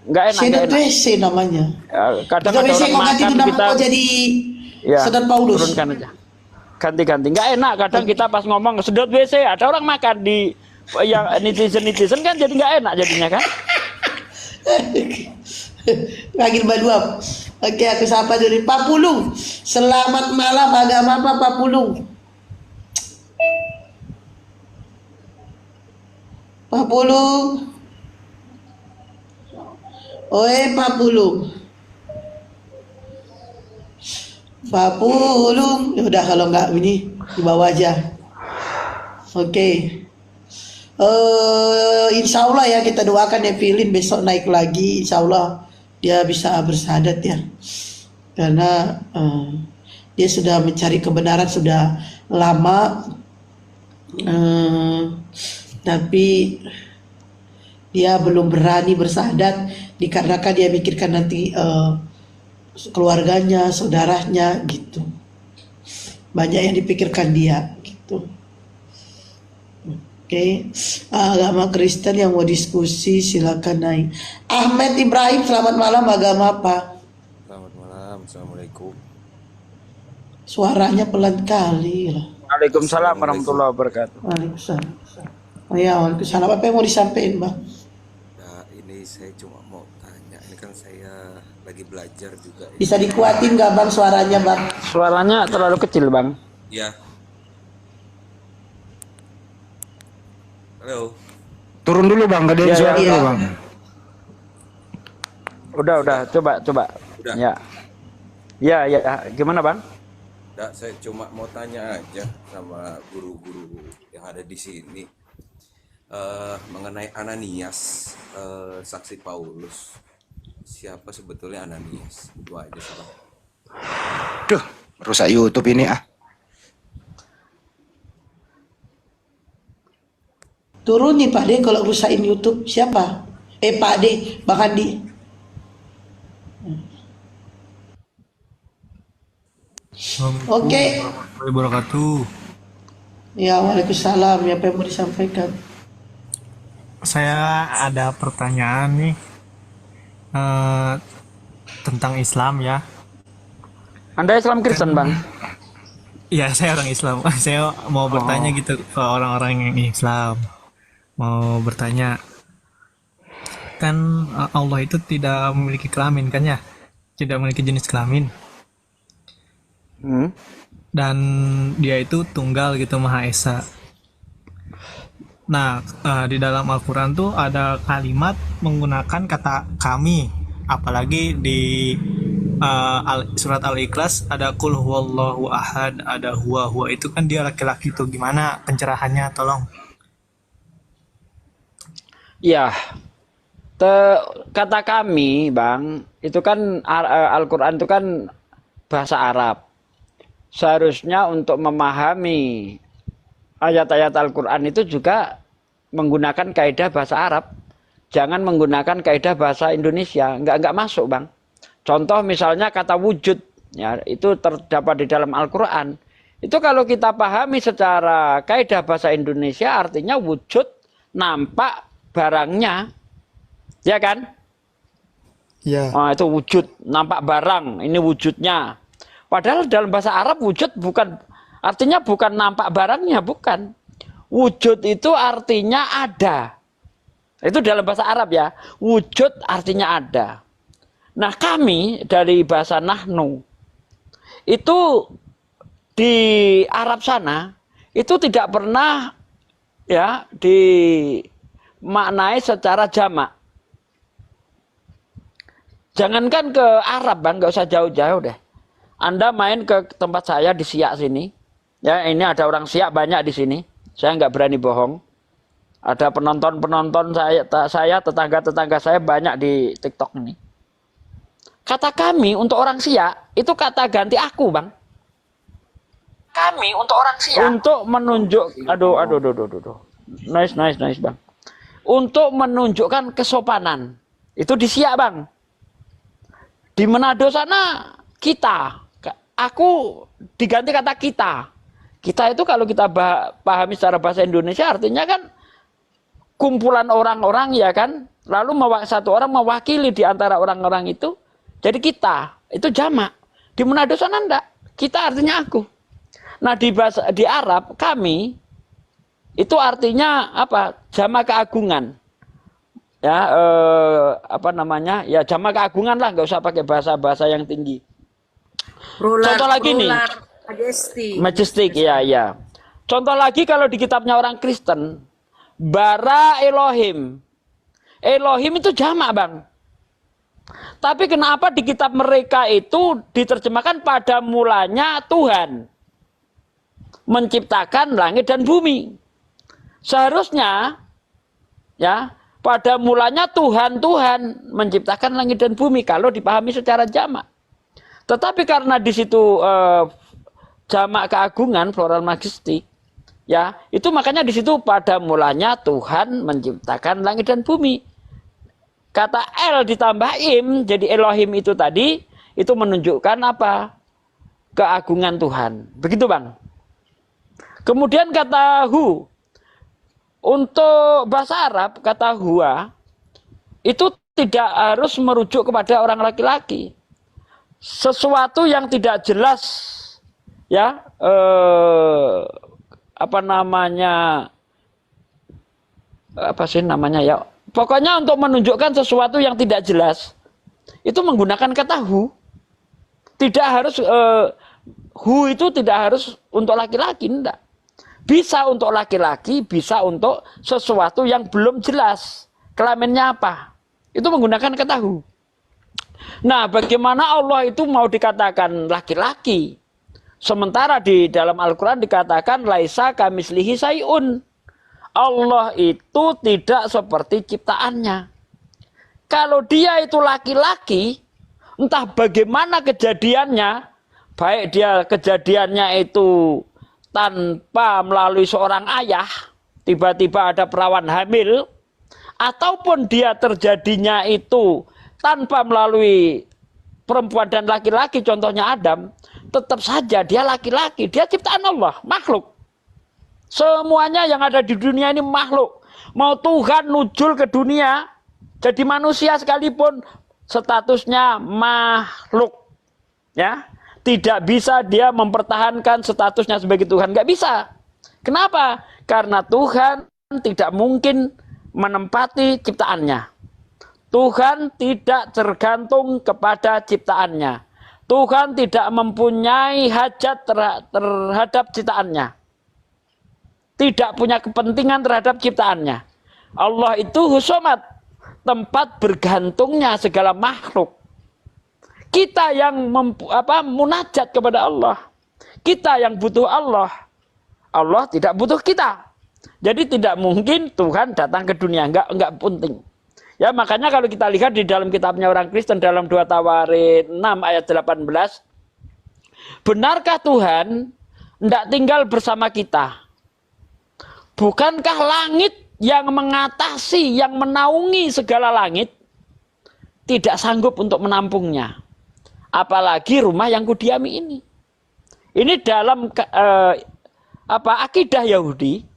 Nggak enak, nggak Sedot enak. WC namanya. Ya, kadang Sedot ada WC orang kau ganti makan itu nama kita kau jadi ya, Sedot Paulus. turunkan aja. Ganti-ganti. Nggak enak. Kadang kita pas ngomong sedot WC, ada orang makan di yang netizen kan jadi nggak enak jadinya kan. Panggil Baduap. Oke, aku sapa dari Papulu. Selamat malam, agama apa Papulu? Papulu. Oi, Papulu. Papulu. Ya udah kalau nggak ini di bawah aja. Oke. Insya Allah ya kita doakan ya Filin besok naik lagi, insya Allah dia bisa bersahadat ya, karena dia sudah mencari kebenaran sudah lama, tapi dia belum berani bersahadat dikarenakan dia pikirkan nanti keluarganya, saudaranya gitu, banyak yang dipikirkan dia gitu. Oke, agama Kristen yang mau diskusi silakan naik. Ahmed Ibrahim, selamat malam, agama apa? Selamat malam, assalamualaikum. Suaranya pelan kali lah. Waalaikumsalam warahmatullahi wabarakatuh. Waalaikumsalam. Oh ya, waalaikumsalam. Apa yang mau disampaikan, Bang? Nah, ini saya cuma mau tanya, ini kan saya lagi belajar juga. Bisa dikuatin nggak Bang suaranya, Bang? Suaranya terlalu kecil, Bang. Ya. Halo. Turun dulu Bang, gedein Iya, suara iya. dulu Bang. Udah, coba. Udah. Ya. Ya, gimana, Bang? Nah, saya cuma mau tanya aja sama guru-guru yang ada di sini mengenai Ananias, saksi Paulus. Siapa sebetulnya Ananias? Itu aja sih, Bang. Duh, rusak YouTube ini ah. Turun nih Pak D kalau rusakin YouTube. Siapa? Pak D, Bang Andi. Oke. Warahmatullahi wabarakatuh. Ya, waalaikumsalam. Ya, apa yang mau disampaikan? Saya ada pertanyaan nih tentang Islam ya. Anda Islam Kristen, Bang? Ya, saya orang Islam. Saya mau bertanya gitu ke orang-orang yang Islam. Mau bertanya, kan Allah itu tidak memiliki kelamin kan ya? Tidak memiliki jenis kelamin. Hmm? Dan dia itu tunggal gitu, Maha Esa. Nah, di dalam Al-Quran tuh ada kalimat menggunakan kata kami, apalagi di surat Al-Ikhlas ada kul huwallahu ahad, ada huwa itu kan dia laki-laki tuh, gimana pencerahannya, tolong. Ya, kata kami, Bang, itu kan Al-Quran itu kan bahasa Arab. Seharusnya untuk memahami ayat-ayat Al-Quran itu juga menggunakan kaidah bahasa Arab. Jangan menggunakan kaidah bahasa Indonesia. Enggak masuk, Bang. Contoh misalnya kata wujud, ya, itu terdapat di dalam Al-Quran. Itu kalau kita pahami secara kaidah bahasa Indonesia, artinya wujud nampak barangnya. Ya kan? Ya. Oh, itu wujud, nampak barang, ini wujudnya. Padahal dalam bahasa Arab wujud artinya bukan nampak barangnya, bukan. Wujud itu artinya ada. Itu dalam bahasa Arab ya. Wujud artinya ada. Nah kami dari bahasa nahnu itu di Arab sana itu tidak pernah ya dimaknai secara jamak. Jangankan ke Arab bang, nggak usah jauh-jauh deh. Anda main ke tempat saya di Siak sini, ya ini ada orang Siak banyak di sini. Saya nggak berani bohong. Ada penonton saya tetangga-tetangga saya banyak di TikTok ini. Kata kami untuk orang Siak itu kata ganti aku bang. Kami untuk orang Siak untuk menunjuk, aduh. Nice bang. Untuk menunjukkan kesopanan itu di Siak bang. Di Manado sana kita, aku diganti kata kita. Kita itu kalau kita pahami secara bahasa Indonesia artinya kan kumpulan orang-orang ya kan. Lalu satu orang mewakili di antara orang-orang itu. Jadi kita, itu jamak. Di Manado sana enggak. Kita artinya aku. Nah di Arab kami itu artinya apa? Jamak keagungan. Ya ya jamak keagungan lah, nggak usah pakai bahasa yang tinggi. Contoh lagi nih, majestic ya. Contoh lagi kalau di kitabnya orang Kristen, bara Elohim itu jamak bang. Tapi kenapa di kitab mereka itu diterjemahkan pada mulanya Tuhan menciptakan langit dan bumi? Seharusnya ya pada mulanya Tuhan menciptakan langit dan bumi kalau dipahami secara jamak. Tetapi karena di situ jamak keagungan plural majestic, ya itu makanya di situ pada mulanya Tuhan menciptakan langit dan bumi. Kata El ditambah im jadi Elohim itu tadi itu menunjukkan apa? Keagungan Tuhan. Begitu bang. Kemudian kata hu. Untuk bahasa Arab, kata huwa, itu tidak harus merujuk kepada orang laki-laki. Sesuatu yang tidak jelas, ya, pokoknya untuk menunjukkan sesuatu yang tidak jelas, itu menggunakan kata hu. Tidak harus, hu itu tidak harus untuk laki-laki, enggak. Bisa untuk laki-laki, bisa untuk sesuatu yang belum jelas. Kelaminnya apa? Itu menggunakan kata hu. Nah, bagaimana Allah itu mau dikatakan laki-laki? Sementara di dalam Al-Quran dikatakan laisa kamislihi sayun. Allah itu tidak seperti ciptaannya. Kalau dia itu laki-laki, entah bagaimana kejadiannya, baik dia kejadiannya itu tanpa melalui seorang ayah, tiba-tiba ada perawan hamil, ataupun dia terjadinya itu tanpa melalui perempuan dan laki-laki, contohnya Adam, tetap saja dia laki-laki, dia ciptaan Allah, makhluk. Semuanya yang ada di dunia ini makhluk. Mau Tuhan nujul ke dunia, jadi manusia sekalipun, statusnya makhluk. Ya. Tidak bisa dia mempertahankan statusnya sebagai Tuhan. Nggak bisa. Kenapa? Karena Tuhan tidak mungkin menempati ciptaannya. Tuhan tidak tergantung kepada ciptaannya. Tuhan tidak mempunyai hajat terhadap ciptaannya. Tidak punya kepentingan terhadap ciptaannya. Allah itu husomat. Tempat bergantungnya segala makhluk. Kita yang munajat kepada Allah. Kita yang butuh Allah. Allah tidak butuh kita. Jadi tidak mungkin Tuhan datang ke dunia. Enggak penting. Ya makanya kalau kita lihat di dalam kitabnya orang Kristen dalam 2 Tawarin 6 ayat 18. Benarkah Tuhan tidak tinggal bersama kita? Bukankah langit yang mengatasi, yang menaungi segala langit tidak sanggup untuk menampungnya? Apalagi rumah yang kudiami ini. Ini dalam akidah Yahudi,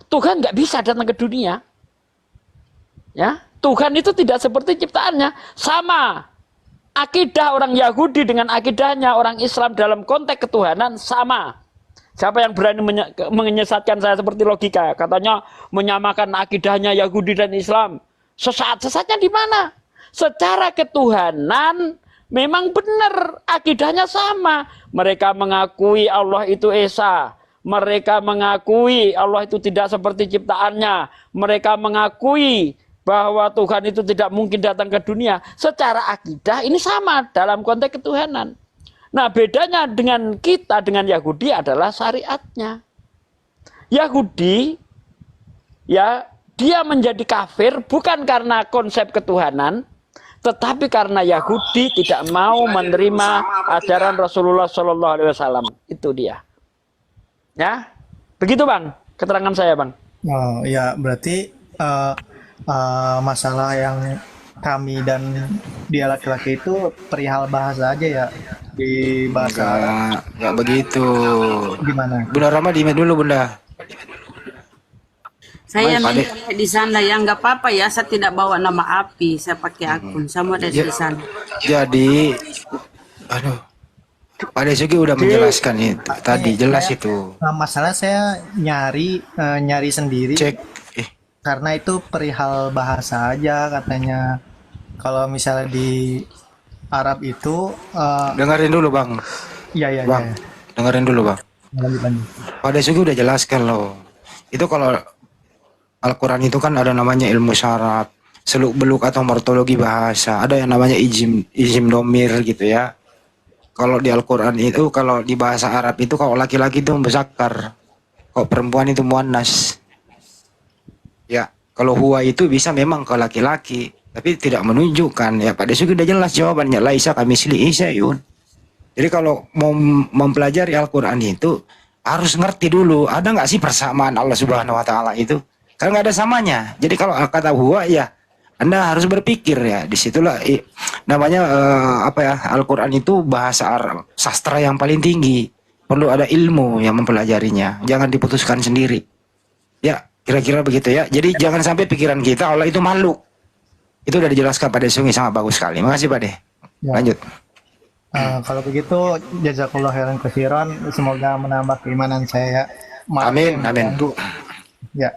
Tuhan nggak bisa datang ke dunia. Ya, Tuhan itu tidak seperti ciptaannya. Sama akidah orang Yahudi dengan akidahnya orang Islam dalam konteks ketuhanan sama. Siapa yang berani menyesatkan saya seperti logika? Katanya menyamakan akidahnya Yahudi dan Islam. Sesat-sesatnya di mana? Secara ketuhanan memang benar akidahnya sama. Mereka mengakui Allah itu Esa. Mereka mengakui Allah itu tidak seperti ciptaannya. Mereka mengakui bahwa Tuhan itu tidak mungkin datang ke dunia. Secara akidah ini sama dalam konteks ketuhanan. Nah, bedanya dengan kita, dengan Yahudi adalah syariatnya. Yahudi, ya, dia menjadi kafir bukan karena konsep ketuhanan, tetapi karena Yahudi tidak mau menerima ajaran Rasulullah Shallallahu Alaihi Wasallam. Itu dia. Ya, begitu Bang, keterangan saya Bang. Oh ya, berarti masalah yang kami dan dia laki-laki itu perihal bahasa aja ya, di bahasa Arab. Enggak begitu. Gimana? Bunda Rama dimet dulu Bunda. Saya Baik, minta di sana ya, nggak apa-apa ya, saya tidak bawa nama api, saya pakai akun, sama ada di sana. Jadi, aduh, Pak Desuki udah menjelaskan itu tadi, jelas itu. Masalah saya nyari sendiri. Cek, Karena itu perihal bahasa aja katanya. Kalau misalnya di Arab itu dengerin dulu Bang. iya Bang, dengerin dulu Bang. lanjut. Pak Desuki udah jelaskan loh. Itu kalau Al-Quran itu kan ada namanya ilmu syarat, seluk-beluk atau morfologi bahasa. Ada yang namanya izim domir gitu ya. Kalau di Al-Quran itu, kalau di bahasa Arab itu, kalau laki-laki itu muzakkar, kalau perempuan itu muannas. Ya, kalau huwa itu bisa memang ke laki-laki, tapi tidak menunjukkan. Ya Pak Desuki udah jelas jawabannya. Laisa kamisli isya'un. Jadi kalau mau mempelajari Al-Quran itu harus ngerti dulu, ada nggak sih persamaan Allah Subhanahu Wa Taala itu? Karena nggak ada samanya. Jadi kalau kata huwa ya, Anda harus berpikir ya. Disitulah namanya Al-Quran itu bahasa Arab, sastra yang paling tinggi. Perlu ada ilmu yang mempelajarinya. Jangan diputuskan sendiri. Ya, kira-kira begitu ya. Jadi jangan sampai pikiran kita Allah itu makhluk. Itu udah dijelaskan pada Sungi, sangat bagus sekali. Makasih Pak De. Ya. Lanjut. Kalau begitu, jazakallah khairan katsiran. Semoga menambah keimanan saya. Amin, amin. Ya,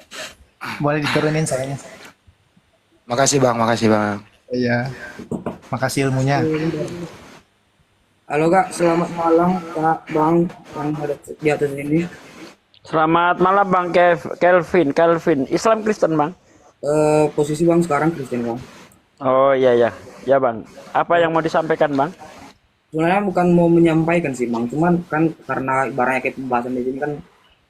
boleh diturunin sayanya. Makasih Bang, makasih Bang. Iya, makasih ilmunya. Halo Kak, selamat malam Kak Bang yang ada di atas ini. Selamat malam Bang Kelvin. Islam Kristen Bang? Posisi Bang sekarang Kristen Bang. Oh iya ya Bang. Apa yang mau disampaikan Bang? Sebenarnya bukan mau menyampaikan sih Bang, cuman kan karena ibaratnya kayak pembahasan di sini kan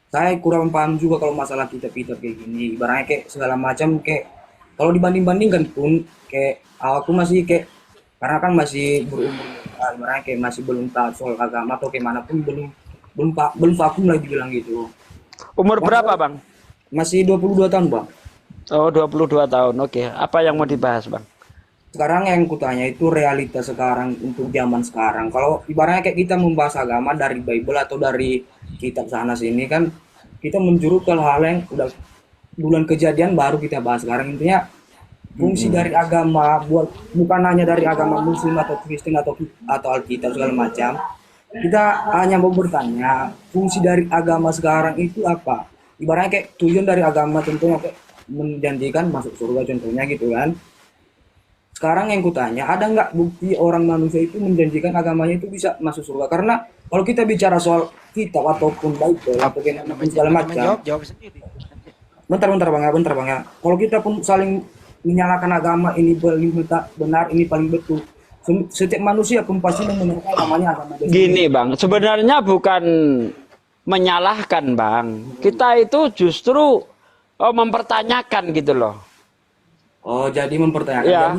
saya kurang paham juga kalau masalah kitab-kitab kayak gini. Ibaratnya kayak segala macam kayak kalau dibanding-bandingkan pun kayak aku masih kayak karena kan masih berumur, ibaratnya kayak masih belum tahu soal agama atau kayak mana pun belum vakum lagi bilang gitu. Umur berapa Bang? Masih 22 tahun Bang. Oh 22 tahun. Oke. Apa yang mau dibahas Bang? Sekarang yang kutanya itu realitas sekarang untuk zaman sekarang. Kalau ibaratnya kayak kita membahas agama dari Bible atau dari kitab sana sini kan kita menjuru ke hal yang udah bulan kejadian baru kita bahas sekarang. Intinya fungsi dari agama bukan hanya dari agama Muslim atau Kristen atau Alkitab segala macam. Kita hanya mau bertanya fungsi dari agama sekarang itu apa? Ibaratnya kayak tujuan dari agama tentunya kayak menjanjikan masuk surga contohnya gitu kan. Sekarang yang kutanya, ada nggak bukti orang manusia itu menjanjikan agamanya itu bisa masuk surga? Karena kalau kita bicara soal kitab ataupun Bible atau segala macam, Jawab sendiri. bentar bang ya. Kalau kita pun saling menyalahkan agama ini paling benar, ini paling betul. Setiap manusia pun pasti menyalahkan agama. Gini Bang, sebenarnya bukan menyalahkan Bang. Kita itu justru mempertanyakan gitu loh. Oh, jadi mempertanyakan. Ya,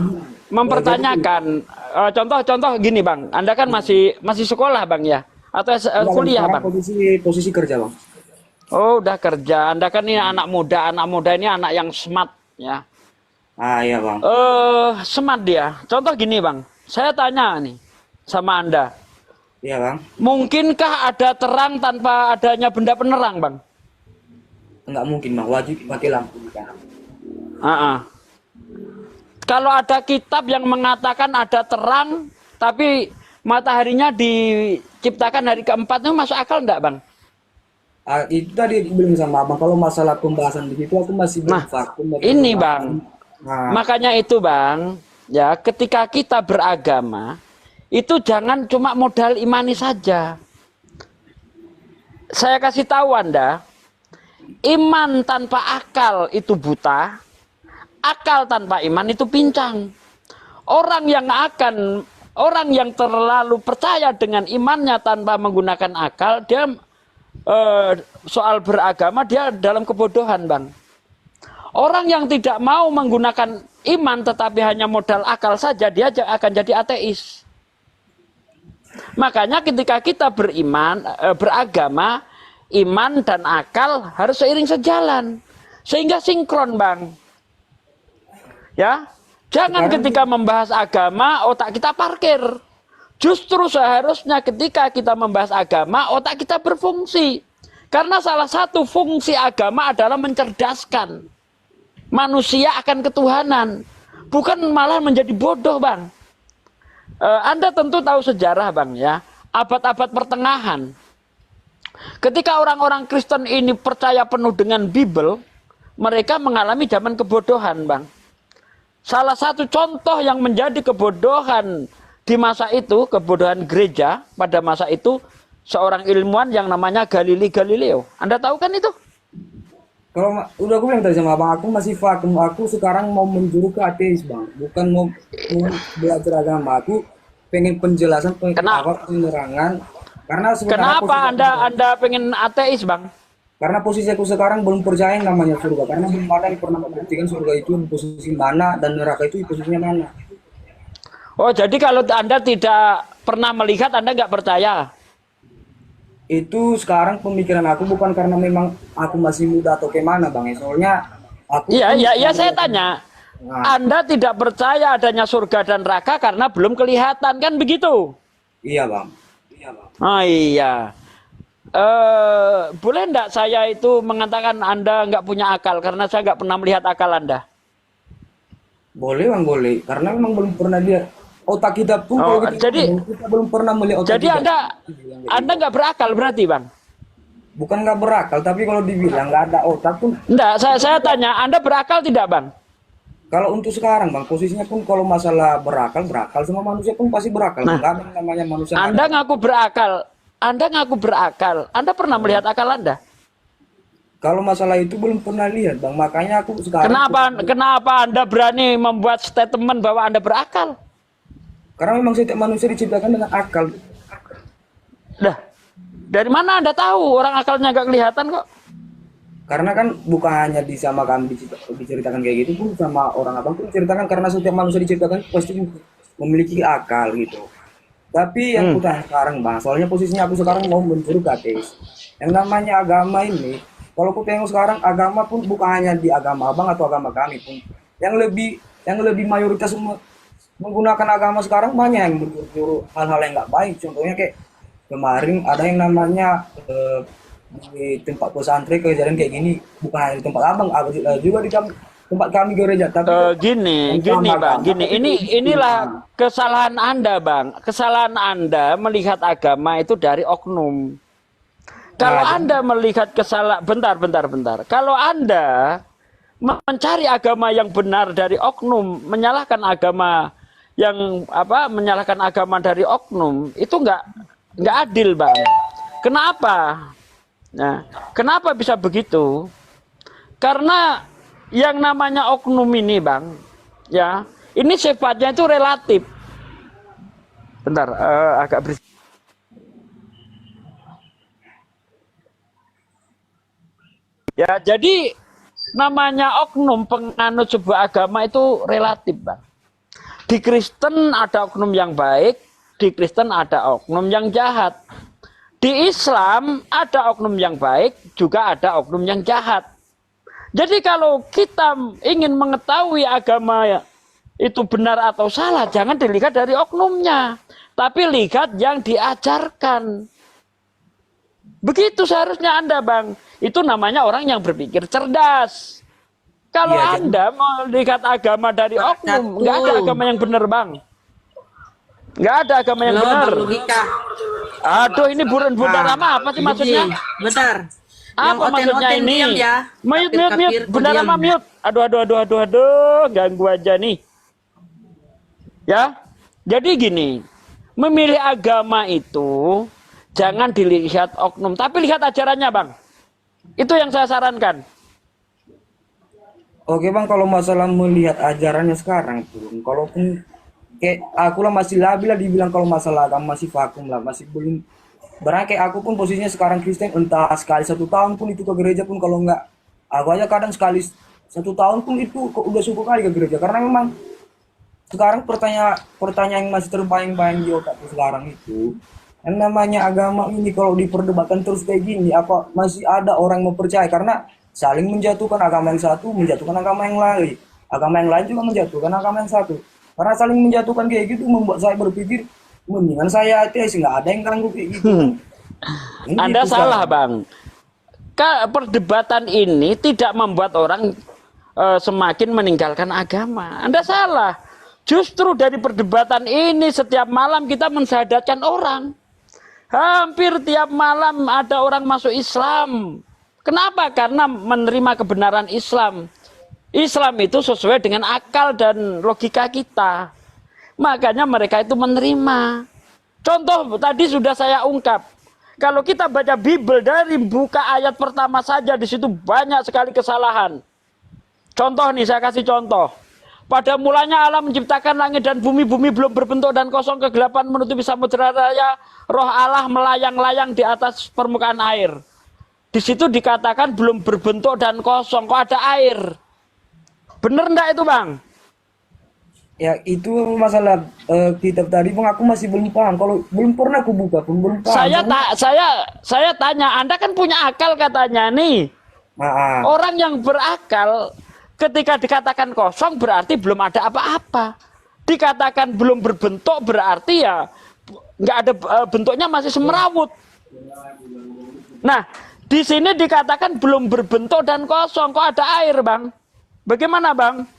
mempertanyakan. Contoh gini Bang, Anda kan masih sekolah Bang ya, atau kuliah Bang? Posisi kerja Bang. Oh, udah kerja. Anda kan ini anak muda ini anak yang smart ya. Ah iya Bang. Smart dia. Contoh gini Bang, saya tanya nih sama Anda. Iya Bang. Mungkinkah ada terang tanpa adanya benda penerang Bang? Enggak mungkin Bang, wajib mati lampu. Kalau ada kitab yang mengatakan ada terang, tapi mataharinya diciptakan hari keempat, itu masuk akal enggak Bang? Itu tadi aku bilang sama abang, kalau masalah pembahasan di situ aku masih belum Nah, vakum. ini Bang, Nah, makanya itu Bang, ya ketika kita beragama, itu jangan cuma modal imani saja. Saya kasih tahu Anda, iman tanpa akal itu buta, akal tanpa iman itu pincang. Orang yang terlalu percaya dengan imannya tanpa menggunakan akal, dia soal beragama dia dalam kebodohan, Bang. Orang yang tidak mau menggunakan iman tetapi hanya modal akal saja, dia akan jadi ateis. Makanya ketika kita beragama, iman dan akal harus seiring sejalan, sehingga sinkron, Bang. Ya, jangan ketika membahas agama otak kita parkir. Justru seharusnya ketika kita membahas agama otak kita berfungsi. Karena salah satu fungsi agama adalah mencerdaskan manusia akan ketuhanan, bukan malah menjadi bodoh, Bang. Anda tentu tahu sejarah, Bang, ya. Abad-abad pertengahan, ketika orang-orang Kristen ini percaya penuh dengan Bible, mereka mengalami zaman kebodohan, Bang. Salah satu contoh yang menjadi kebodohan di masa itu, kebodohan gereja pada masa itu, seorang ilmuwan yang namanya Galileo. Anda tahu kan itu? kalau udah aku bilang tadi sama abang, aku masih vakum. Aku sekarang mau menjuru ke ateis, Bang. Bukan mau belajar agama. Aku pengen penjelasan, penerangan. Karena sebenarnya Kenapa Anda pengen ateis, Bang? karena posisi aku sekarang belum percaya yang namanya surga. Karena belum ada yang pernah membuktikan surga itu di posisi mana dan neraka itu di posisinya mana. Oh, jadi kalau Anda tidak pernah melihat, Anda nggak percaya? Itu sekarang pemikiran aku, bukan karena memang aku masih muda atau gimana, Bang. Soalnya aku Iya, saya tanya. Anda tidak percaya adanya surga dan neraka karena belum kelihatan, kan begitu? Iya, Bang. Oh iya. Boleh enggak saya itu mengatakan Anda nggak punya akal karena saya nggak pernah melihat akal Anda? Boleh, Bang, boleh. Karena memang belum pernah lihat otak kita pun. Oh, Kalau kita belum pernah melihat otak jadi kita. Anda nggak berakal berarti, Bang? Bukan nggak berakal, tapi kalau dibilang nggak ada otak pun. Enggak, saya tanya, Anda berakal tidak, Bang? Kalau untuk sekarang, Bang, posisinya pun kalau masalah berakal semua manusia pun pasti berakal. Nah, nggak ada yang namanya manusia. Anda ngaku berakal. Anda pernah melihat akal Anda? Kalau masalah itu belum pernah lihat, Bang. Makanya aku sekarang. Kenapa Anda berani membuat statement bahwa Anda berakal? Karena memang setiap manusia diciptakan dengan akal. Dah, dari mana Anda tahu orang akalnya nggak kelihatan kok? Karena kan bukan hanya sama kami diceritakan kayak gitu, pun sama orang abang pun diceritakan, karena setiap manusia diciptakan pasti memiliki akal gitu. Tapi yang aku tanya sekarang, Bang, soalnya posisinya aku sekarang mau mencuri ke ateis. Yang namanya agama ini, kalau aku tengok sekarang agama pun bukan hanya di agama abang atau agama kami pun, yang lebih mayoritas menggunakan agama sekarang banyak yang mencuri hal-hal yang nggak baik. Contohnya kayak kemarin ada yang namanya di tempat pesantren kejadian kayak gini, bukan hanya di tempat abang, juga di tempat kami gereja. Tapi gini Bang, inilah kesalahan Anda, Bang. Kesalahan Anda melihat agama itu dari oknum. Kalau Anda melihat bentar. Kalau Anda mencari agama yang benar dari oknum, menyalahkan agama menyalahkan agama dari oknum, itu nggak adil, Bang. Kenapa? Nah, kenapa bisa begitu? Karena yang namanya oknum ini, Bang, ya, ini sifatnya itu relatif. Bentar, agak berisik. Ya, jadi namanya oknum penganut sebuah agama itu relatif, Bang. Di Kristen ada oknum yang baik, di Kristen ada oknum yang jahat. Di Islam ada oknum yang baik, juga ada oknum yang jahat. Jadi kalau kita ingin mengetahui agama itu benar atau salah, jangan dilihat dari oknumnya, tapi lihat yang diajarkan. Begitu seharusnya Anda, Bang. Itu namanya orang yang berpikir cerdas. Kalau Anda melihat agama dari oknum, nggak ada agama yang benar, Bang. Nggak ada agama yang benar. Aduh, ini bulan-bulan lama apa sih maksudnya? Bentar. Apa maksudnya oten-oten ini? diam ya. Mute, Kafir-kafir, kau Bunda diam. Rama mute. Aduh, ganggu aja nih. Ya, jadi gini, memilih agama itu jangan dilihat oknum, tapi lihat ajarannya, Bang. Itu yang saya sarankan. Oke bang, kalau masalah melihat ajarannya sekarang tuh, kalaupun kayak aku lah masih labil lah dibilang kalau masalah agama masih vakum lah, masih belum. Barang kayak aku pun posisinya sekarang Kristen, entah sekali 1 tahun pun itu ke gereja pun, kalau enggak, aku aja kadang sekali 1 tahun pun itu udah cukup kali ke gereja, karena memang sekarang pertanyaan yang masih terbayang-bayang di otakku sekarang itu, yang namanya agama ini kalau diperdebatkan terus kayak gini, apa masih ada orang mau percaya? Karena saling menjatuhkan, agama yang satu menjatuhkan agama yang lain juga menjatuhkan agama yang satu. Karena saling menjatuhkan kayak gitu membuat saya berpikir mendingan saya ateis, nggak ada yang ganggu kayak gitu. Ini Anda gitu, salah, Bang. Bang. Perdebatan ini tidak membuat orang semakin meninggalkan agama. Anda salah. Justru dari perdebatan ini setiap malam kita mensyahadatkan orang. Hampir tiap malam ada orang masuk Islam. Kenapa? Karena menerima kebenaran Islam. Islam itu sesuai dengan akal dan logika kita. Makanya mereka itu menerima. Contoh tadi sudah saya ungkap. Kalau kita baca Bible dari buka ayat pertama saja, di situ banyak sekali kesalahan. Contoh nih, saya kasih contoh. Pada mulanya Allah menciptakan langit dan bumi belum berbentuk dan kosong, kegelapan menutupi samudera raya, roh Allah melayang-layang di atas permukaan air. Di situ dikatakan belum berbentuk dan kosong, kok ada air. Bener enggak itu, Bang? Ya itu masalah kitab tadi bang, aku masih belum paham. Kalau belum pernah aku buka pun belum paham. Saya tanya, Anda kan punya akal katanya nih. Orang yang berakal ketika dikatakan kosong berarti belum ada apa-apa. Dikatakan belum berbentuk berarti ya nggak ada bentuknya, masih semerawut. Nah, di sini dikatakan belum berbentuk dan kosong, kok ada air, Bang? Bagaimana, Bang?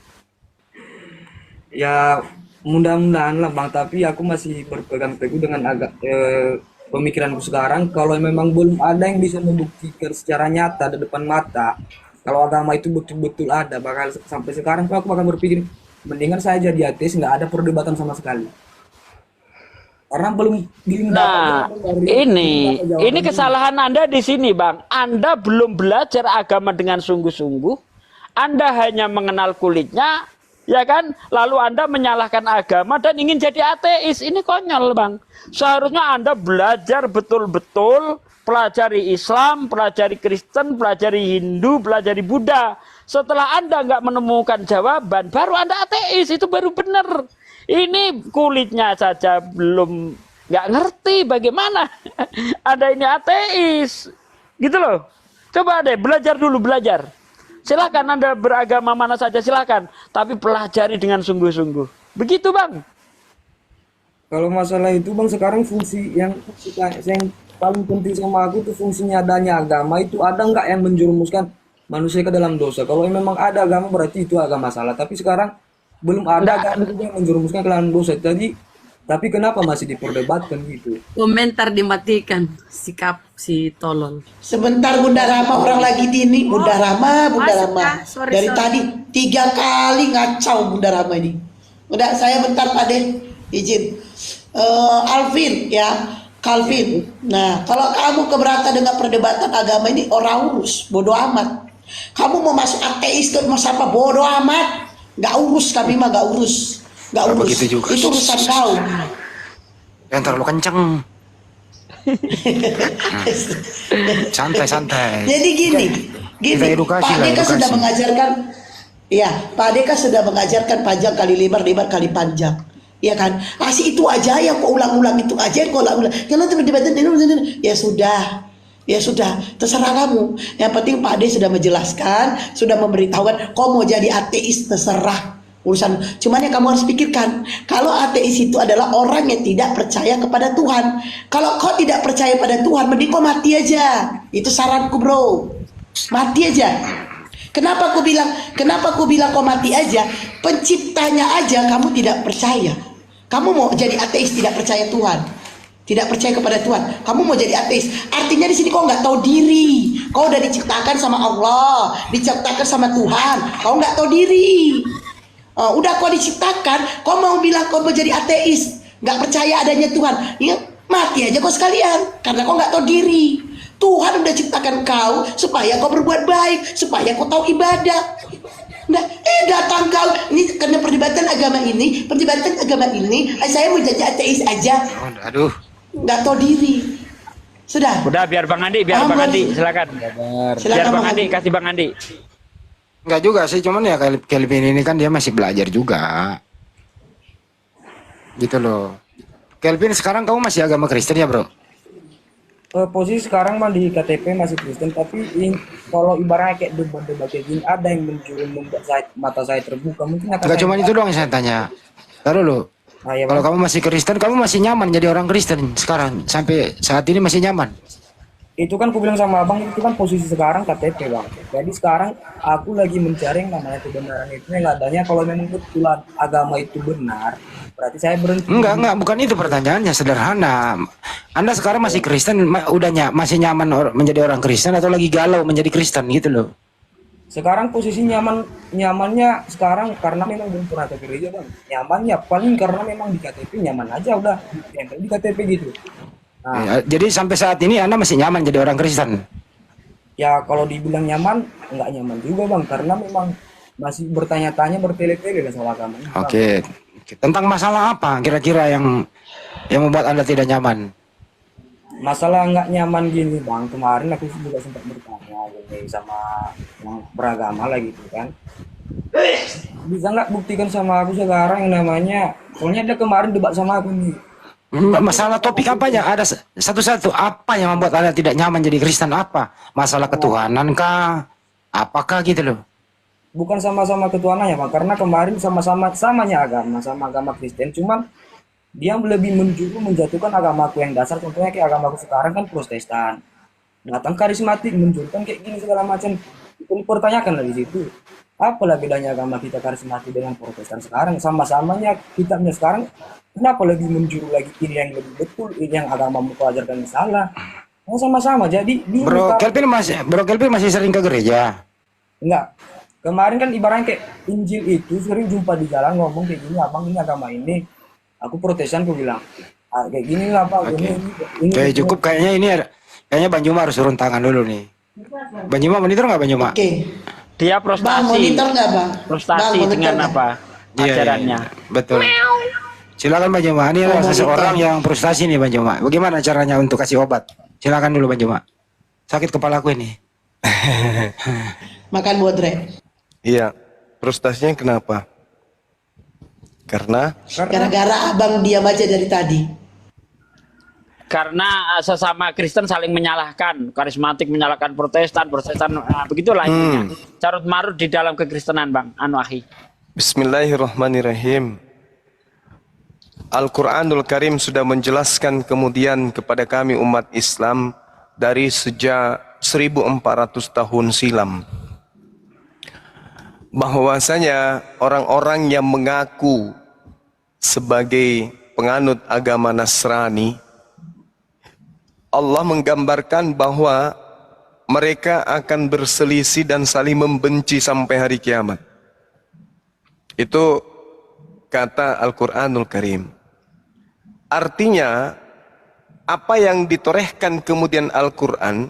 Ya mudah-mudahan lah bang, tapi aku masih berpegang teguh dengan pemikiranku sekarang. Kalau memang belum ada yang bisa membuktikan secara nyata di depan mata kalau agama itu betul-betul ada, bakal sampai sekarang aku bakal berpikir mendingan saya jadi ateis, nggak ada perdebatan sama sekali. Karena belum Nah, ini kesalahan Anda di sini, Bang. Anda belum belajar agama dengan sungguh-sungguh. Anda hanya mengenal kulitnya, ya kan? Lalu Anda menyalahkan agama dan ingin jadi ateis. Ini konyol, Bang. Seharusnya Anda belajar betul-betul, pelajari Islam, pelajari Kristen, pelajari Hindu, pelajari Buddha. Setelah Anda nggak menemukan jawaban, baru Anda ateis. Itu baru benar. Ini kulitnya saja belum nggak ngerti bagaimana Anda ini ateis. Gitu loh. Coba deh, belajar dulu, belajar. Silakan Anda beragama mana saja, silakan, tapi pelajari dengan sungguh-sungguh. Begitu, Bang. Kalau masalah itu bang, sekarang fungsi yang paling penting sama aku tuh fungsinya adanya agama itu ada nggak yang menjerumuskan manusia ke dalam dosa. Kalau memang ada agama berarti itu agama salah. Tapi sekarang belum ada agama yang menjerumuskan ke dalam dosa. Tapi kenapa masih diperdebatkan gitu? Komentar dimatikan, sikap si tolol. Sebentar Bunda Rama, orang lagi ini. Bunda Rama. Dari tadi 3 kali ngacau Bunda Rama ini. Udah, saya bentar Pak De, izin. Alvin ya, Calvin. Nah, kalau kamu keberatan dengan perdebatan agama ini, orang urus, bodoh amat. Kamu mau masuk ateis ke mas apa, bodoh amat. Gak urus, kami mah gak urus. Gak urus, itu urusan kau. Yang terlalu kenceng. Santai. Jadi gini, edukasi Pak lah, Deka edukasi. sudah mengajarkan, ya Pak Deka sudah mengajarkan panjang kali lebar, lebar kali panjang, ya kan? Asih itu aja yang kau ulang-ulang, itu aja yang kau ulang-ulang. Kalau debatin ya sudah, terserah kamu. Yang penting Pak De sudah menjelaskan, sudah memberitahukan, kau mau jadi ateis terserah. Urusan, cuman yang kamu harus pikirkan, kalau ateis itu adalah orang yang tidak percaya kepada Tuhan. Kalau kau tidak percaya pada Tuhan, mending kau mati aja. Itu saranku, bro. Mati aja. Kenapa aku bilang kau mati aja? Penciptanya aja kamu tidak percaya. Kamu mau jadi ateis tidak percaya Tuhan. tidak percaya kepada Tuhan, kamu mau jadi ateis. Artinya di sini kau nggak tahu diri. Kau udah diciptakan sama Allah, diciptakan sama Tuhan. Kau nggak tahu diri. Udah kau diciptakan, kau mau bilang kau mau jadi ateis, nggak percaya adanya Tuhan. Ya mati aja kau sekalian, karena kau nggak tahu diri. Tuhan udah ciptakan kau supaya kau berbuat baik, supaya kau tahu ibadah. Nah, datang kau ini karena perdebatan agama ini, saya mau jadi ateis aja. Aduh. Nggak tahu diri. Sudah. Udah biar Bang Andi, silakan. Biar Bang Andi, kasih Bang Andi. Enggak juga sih, cuman ya Kelvin ini kan dia masih belajar juga. Gitu loh. Kelvin, sekarang kamu masih agama Kristen ya, Bro? Posisi sekarang mah di KTP masih Kristen, tapi kalau ibaratnya kayak debat-debat kayak gini, ada yang mencuri membuat mata saya terbuka. Mungkin akan Enggak cuma itu doang yang saya tanya. Taruh lo. Ya, kalau kamu masih Kristen, kamu masih nyaman jadi orang Kristen sekarang sampai saat ini masih nyaman? Itu kan aku bilang sama abang, itu kan posisi sekarang KTP bang. Jadi sekarang aku lagi mencari yang namanya kebenaran itu, yang adanya kalau memang betulan agama itu benar, berarti saya berhenti. Enggak, bukan itu pertanyaannya, sederhana. Anda sekarang masih Kristen, masih nyaman menjadi orang Kristen atau lagi galau menjadi Kristen gitu loh? Sekarang posisi nyamannya sekarang karena memang belum pernah ke gereja bang. Nyamannya paling karena memang di KTP nyaman aja, udah di KTP gitu. Nah, jadi sampai saat ini Anda masih nyaman jadi orang Kristen? Ya kalau dibilang nyaman, nggak nyaman juga bang, karena memang masih bertanya-tanya, bertele-tele lah soal agama. Oke. Tentang masalah apa kira-kira yang membuat Anda tidak nyaman? Masalah nggak nyaman gini bang, kemarin aku juga sempat bertanya gini sama yang beragama lah gitu kan. Bisa nggak buktikan sama aku sekarang yang namanya, soalnya dia kemarin debat sama aku nih. Masalah topik apanya? Ada satu-satu. Apa yang membuat Anda tidak nyaman jadi Kristen? Apa? Masalah ketuhanan kah? Apakah gitu loh? Bukan sama-sama ketuhanannya bang, karena kemarin samanya agama Kristen, cuman dia lebih menjatuhkan agamaku yang dasar. Contohnya kayak agamaku sekarang kan Protestan, datang karismatik menjurkan kayak gini segala macam. Itu dipertanyakan dari situ, apalah bedanya agama kita karismatik dengan Protestan sekarang? Sama-samanya kitabnya sekarang, kenapa lebih menjuru lagi ini yang lebih betul, ini yang agamamu ajarkan salah? Sama-sama. Jadi Bro Kelvin masih sering ke gereja? Enggak. Kemarin kan ibaratnya kayak Injil itu sering jumpa di jalan ngomong kayak gini, abang ini agama ini, aku Protestan, aku bilang kayak gini lah pak. Okay. Oke, cukup kayaknya ini kayaknya Bang Juma harus turun tangan dulu nih. Bang Juma monitor nggak Bang Juma? Oke. Dia frustasi. Bang monitor nggak bang? Frustasi dengan apa? Ajarannya. Iya, betul. Silakan Bang Juma. Ini adalah seseorang yang frustasi nih Bang Juma. Bagaimana caranya untuk kasih obat? Silakan dulu Bang Juma. Sakit kepalaku ini. Makan bodre. Iya, frustasinya kenapa? Karena gara-gara abang diam aja dari tadi. Karena sesama Kristen saling menyalahkan, karismatik menyalahkan Protestan, begitulah intinya. Carut marut di dalam kekristenan Bang Anwahi. Bismillahirrahmanirrahim. Al-Quranul Karim sudah menjelaskan kemudian kepada kami umat Islam dari sejak 1400 tahun silam, bahwasanya orang-orang yang mengaku sebagai penganut agama Nasrani, Allah menggambarkan bahwa mereka akan berselisih dan saling membenci sampai hari kiamat. Itu kata Al-Quranul Karim. Artinya apa yang ditorehkan kemudian Al-Quran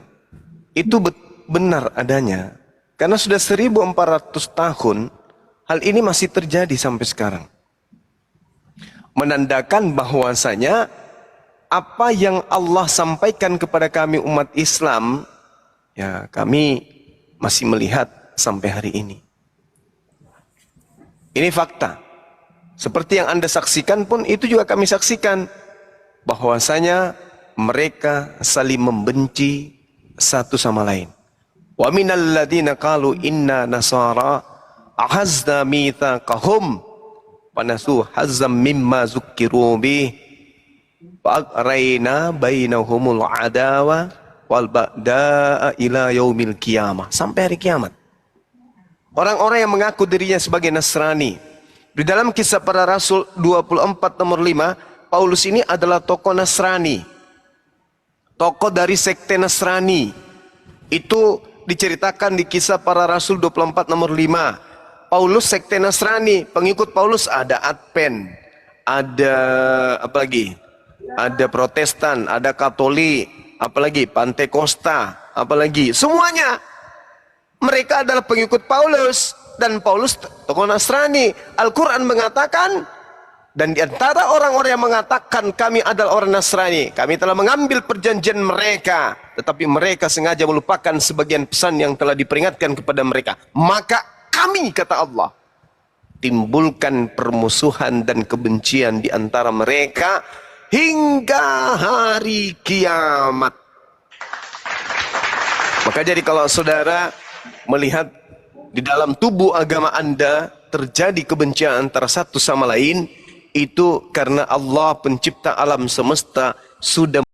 itu benar adanya. Karena sudah 1400 tahun hal ini masih terjadi sampai sekarang. Menandakan bahwasanya apa yang Allah sampaikan kepada kami umat Islam, ya kami masih melihat sampai hari ini. Ini fakta. Seperti yang Anda saksikan pun itu juga kami saksikan. Bahwasanya mereka saling membenci satu sama lain. Wa minal ladzina qalu inna nasara ahazna mitsaqahum panasu hazzam mimma zukkiru bih fa'araina bainahumul adawa wal ba'da'a ila yaumil qiyamah, sampai hari kiamat. Orang-orang yang mengaku dirinya sebagai Nasrani, di dalam Kisah Para Rasul 24 nomor 5, Paulus ini adalah tokoh Nasrani, tokoh dari sekte Nasrani. Itu diceritakan di Kisah Para Rasul 24 nomor 5. Paulus sekte Nasrani, pengikut Paulus ada Advent, ada apa lagi? Ada Protestan, ada Katolik, apalagi Pantekosta, apalagi semuanya mereka adalah pengikut Paulus, dan Paulus tokoh Nasrani. Al-Quran mengatakan, dan di antara orang-orang yang mengatakan kami adalah orang Nasrani, kami telah mengambil perjanjian mereka, tetapi mereka sengaja melupakan sebagian pesan yang telah diperingatkan kepada mereka. Maka kami, kata Allah, timbulkan permusuhan dan kebencian di antara mereka hingga hari kiamat. Maka jadi kalau saudara melihat di dalam tubuh agama Anda terjadi kebencian antara satu sama lain, itu karena Allah pencipta alam semesta sudah